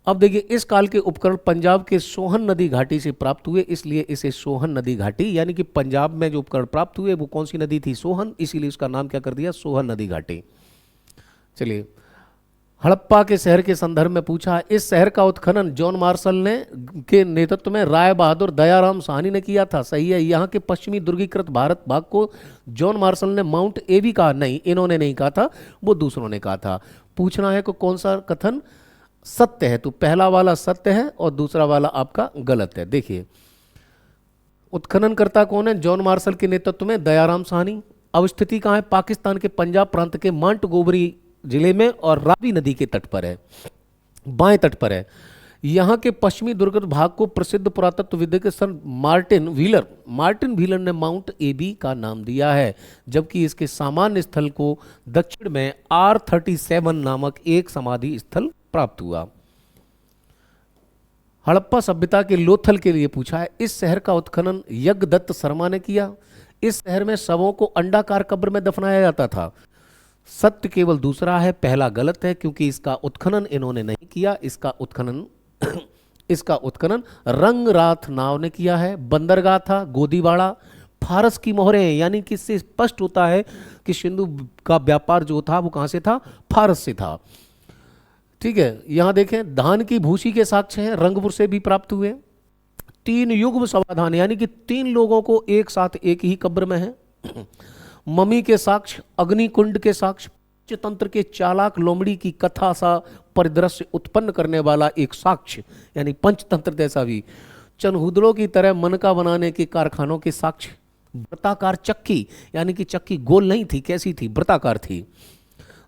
अब देखिए इस काल के उपकरण पंजाब के सोहन नदी घाटी से प्राप्त हुए, इसलिए इसे सोहन नदी घाटी, यानी कि पंजाब में जो उपकरण प्राप्त हुए वो कौन सी नदी थी, सोहन, इसीलिए इसका नाम क्या कर दिया, सोहन नदी घाटी। चलिए हड़प्पा के शहर के संदर्भ में पूछा। इस शहर का उत्खनन जॉन मार्शल ने के नेतृत्व में राय बहादुर दयाराम साहनी ने किया था। सही है। यहाँ के पश्चिमी दुर्गीकृत भारत भाग को जॉन मार्शल ने माउंट एबी कहा, नहीं इन्होंने नहीं कहा था, वो दूसरों ने कहा था। पूछना है कि कौन सा कथन सत्य है, तो पहला वाला सत्य है और दूसरा वाला आपका गलत है। देखिए उत्खननकर्ता कौन है, जॉन मार्शल के नेतृत्व में दयाराम साहनी। अवस्थिति कहाँ है, पाकिस्तान के पंजाब प्रांत के मांटगोबरी जिले में और रावी नदी के तट पर है, बाएं तट पर है। यहाँ के पश्चिमी दुर्गत भाग को प्रसिद्ध पुरातत्वविद के सर मार्टिन व्हीलर ने माउंट एबी का नाम दिया है, जबकि इसके सामान्य स्थल को दक्षिण में R37 नामक एक समाधि स्थल प्राप्त हुआ। हड़प्पा सभ्यता के लोथल के लिए पूछा है। इस शहर का उत्खनन यज्ञदत्त शर्मा ने किया। इस शहर में शवों को अंडाकार कब्र में दफनाया जाता था। सत्य केवल दूसरा है, पहला गलत है क्योंकि इसका उत्खनन इन्होंने नहीं किया। इसका उत्खनन रंगराथ नाव ने किया है। बंदरगाह था गोदीवाड़ा। फारस की मोहरें, यानी कि इससे स्पष्ट होता है कि सिंधु का व्यापार जो था वो कहां से था, फारस से था। ठीक है। यहां देखें धान की भूसी के साक्ष्य हैं, रंगपुर से भी प्राप्त हुए। 3 युग्म समाधान, यानी कि 3 लोगों को एक साथ एक ही कब्र में है। मम्मी के साक्ष्य, अग्निकुंड के साक्ष्य, पंचतंत्र के चालाक लोमड़ी की कथा सा परिदृश्य उत्पन्न करने वाला एक साक्ष्य, यानी पंचतंत्र जैसा भी, चनहुदड़ों की तरह मनका बनाने के कारखानों के साक्ष्य, वृत्ताकार चक्की, यानी कि चक्की गोल नहीं थी, कैसी थी, वृत्ताकार थी।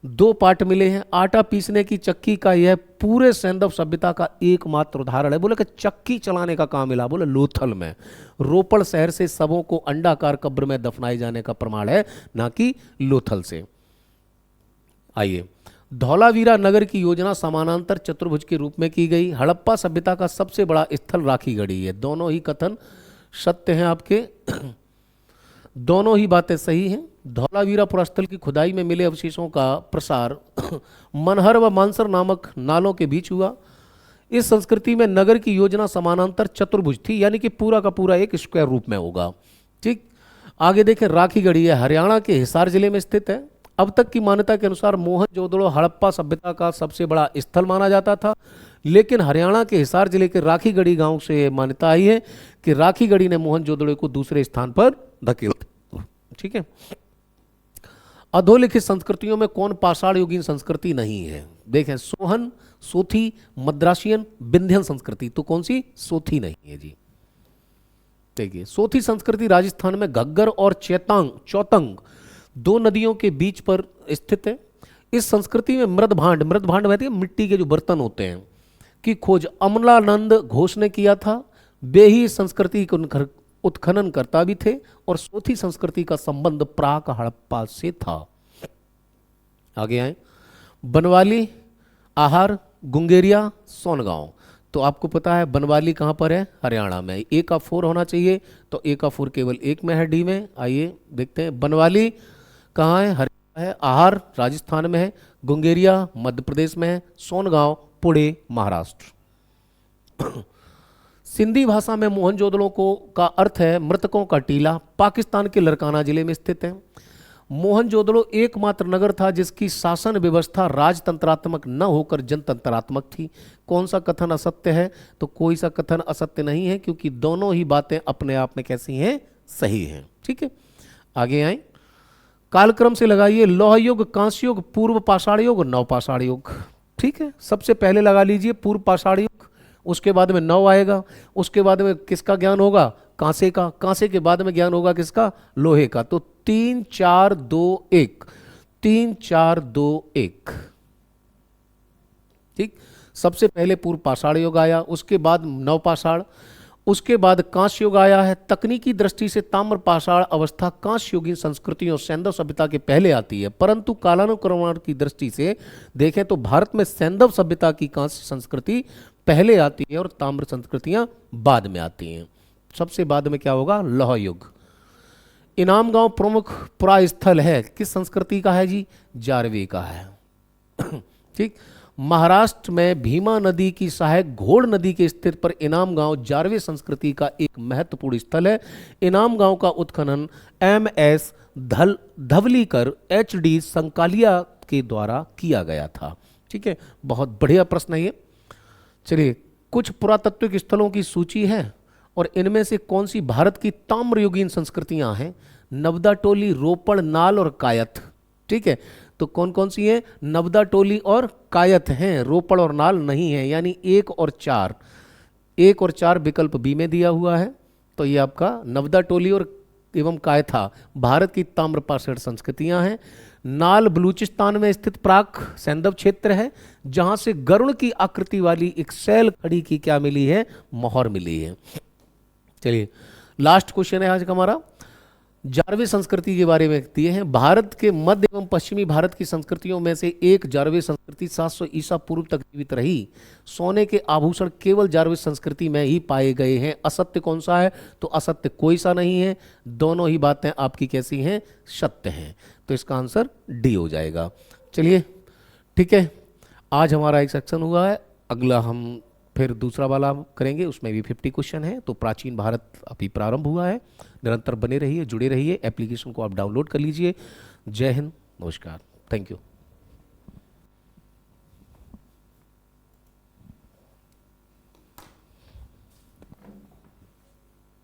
2 पार्ट मिले हैं। आटा पीसने की चक्की का यह पूरे सैंधव सभ्यता का एकमात्र उदाहरण है। बोले कि चक्की चलाने का काम मिला, बोले लोथल में। रोपड़ शहर से शवों को अंडाकार कब्र में दफनाए जाने का प्रमाण है, ना कि लोथल से। आइए धौलावीरा नगर की योजना समानांतर चतुर्भुज के रूप में की गई। हड़प्पा सभ्यता का सबसे बड़ा स्थल राखीगढ़ी है। दोनों ही कथन सत्य हैं आपके। दोनों ही बातें सही हैं। धौलावीरा पुरास्थल की खुदाई में मिले अवशेषों का प्रसार मनहर व मानसर नामक नालों के बीच हुआ। इस संस्कृति में नगर की योजना समानांतर चतुर्भुज थी, यानी कि पूरा का पूरा एक स्क्वायर रूप में होगा। ठीक, आगे देखें, राखीगढ़ी है, हरियाणा के हिसार जिले में स्थित है। अब तक की मान्यता के अनुसार मोहनजोदड़ो हड़प्पा सभ्यता का सबसे बड़ा स्थल माना जाता था, लेकिन हरियाणा के हिसार जिले के राखीगढ़ी गांव से मान्यता आई है कि राखीगढ़ी ने मोहनजोदड़ो को दूसरे स्थान पर धकेल दिया। ठीक है। अधोलिखित संस्कृतियों में कौन पाषाण युगीन संस्कृति नहीं है? देखें, सोहन, सोथी, मद्रासियन, विंध्यन संस्कृति, तो कौन सी? सोथी नहीं है जी। देखिए, सोथी संस्कृति राजस्थान में घग्गर और चौतंग दो नदियों के बीच पर स्थित है। इस संस्कृति में मृदभांड कहते हैं मिट्टी के जो बर्तन होते हैं, की खोज अमलानंद घोष ने किया था। वे ही संस्कृति के उत्खनन करता भी थे और सोथी संस्कृति का संबंध प्राक हड़प्पा से था। आगे आए, बनवाली, आहार, गुंगेरिया, सोनगांव। तो आपको पता है बनवाली कहाँ पर है? हरियाणा में। ए का 4 होना चाहिए, तो ए का 4 केवल एक में है, डी में। आइए देखते हैं, बनवाली कहाँ है? हरियाणा है। आहार राजस्थान में है। गुंगेरिया मध्य प्रदेश में है। सोनगांव पुणे महाराष्ट्र। सिंधी भाषा में मोहनजोदड़ो को का अर्थ है मृतकों का टीला। पाकिस्तान के लरकाना जिले में स्थित है। मोहनजोदड़ो एकमात्र नगर था जिसकी शासन व्यवस्था राजतंत्रात्मक न होकर जनतंत्रात्मक थी। कौन सा कथन असत्य है? तो कोई सा कथन असत्य नहीं है, क्योंकि दोनों ही बातें अपने आप में कैसी हैं? सही हैं। ठीक है, आगे आए, कालक्रम से लगाइए, लौह युग, कांस्य युग, पूर्व पाषाण युग, नव पाषाण युग। ठीक है, सबसे पहले लगा लीजिए पूर्व पाषाण युग, उसके बाद में नव आएगा, उसके बाद में किसका ज्ञान होगा? कांसे का। कांसे के बाद में ज्ञान होगा किसका? लोहे का। तो 3 4 2 1, 3 4 2 1। ठीक, सबसे पहले पूर्व पाषाण युग आया, उसके बाद नव पाषाण, उसके बाद कांस्य युग आया है। तकनीकी दृष्टि से ताम्र पाषाण अवस्था कांस्य युगीन संस्कृतियों सैंधव सभ्यता के पहले आती है, परंतु कालानुक्रमण की दृष्टि से देखें तो भारत में सैंधव सभ्यता की कांस्य संस्कृति पहले आती है और ताम्र संस्कृतियां बाद में आती हैं। सबसे बाद में क्या होगा? लौह युग। इनाम गांव प्रमुख पुरास्थल है, किस संस्कृति का है जी? जारवे का है। ठीक, महाराष्ट्र में भीमा नदी की सहायक घोड़ नदी के स्थित पर इनाम गांव जारवे संस्कृति का एक महत्वपूर्ण स्थल है। इनाम गांव का उत्खनन MS धवलीकर HD संकालिया के द्वारा किया गया था। ठीक है, बहुत बढ़िया प्रश्न है ये। चलिए, कुछ पुरातात्विक स्थलों की सूची है और इनमें से कौन सी भारत की ताम्रयुगीन संस्कृतियां हैं? नवदा टोली, रोपड़, नाल और कायथ। ठीक है, तो कौन कौन सी है? नवदा टोली और कायथ हैं, रोपड़ और नाल नहीं है, यानी 1 और 4, 1 और 4 विकल्प बी में दिया हुआ है। तो ये आपका नवदा टोली और एवं कायथा भारत की ताम्रपाषाण संस्कृतियां हैं। नाल बलूचिस्तान में स्थित प्राक सैंधव क्षेत्र है, जहां से गरुड़ की आकृति वाली एक शैल खड़ी की क्या मिली है? मोहर मिली है। चलिए, लास्ट क्वेश्चन है आज का हमारा, जारवे संस्कृति के बारे में दिए हैं। भारत के मध्य एवं पश्चिमी भारत की संस्कृतियों में से एक जारवे संस्कृति 700 ईसा पूर्व तक जीवित रही। सोने के आभूषण केवल जारवे संस्कृति में ही पाए गए हैं। असत्य कौन सा है? तो असत्य कोई सा नहीं है, दोनों ही बातें आपकी कैसी हैं? सत्य हैं। तो इसका आंसर डी हो जाएगा। चलिए, ठीक है, आज हमारा एक सेक्शन हुआ है, अगला हम फिर दूसरा वाला करेंगे, उसमें भी 50 क्वेश्चन है। तो प्राचीन भारत अभी प्रारंभ हुआ है। निरंतर बने रहिए, जुड़े रहिए, एप्लीकेशन को आप डाउनलोड कर लीजिए। जय हिंद, नमस्कार, थैंक यू।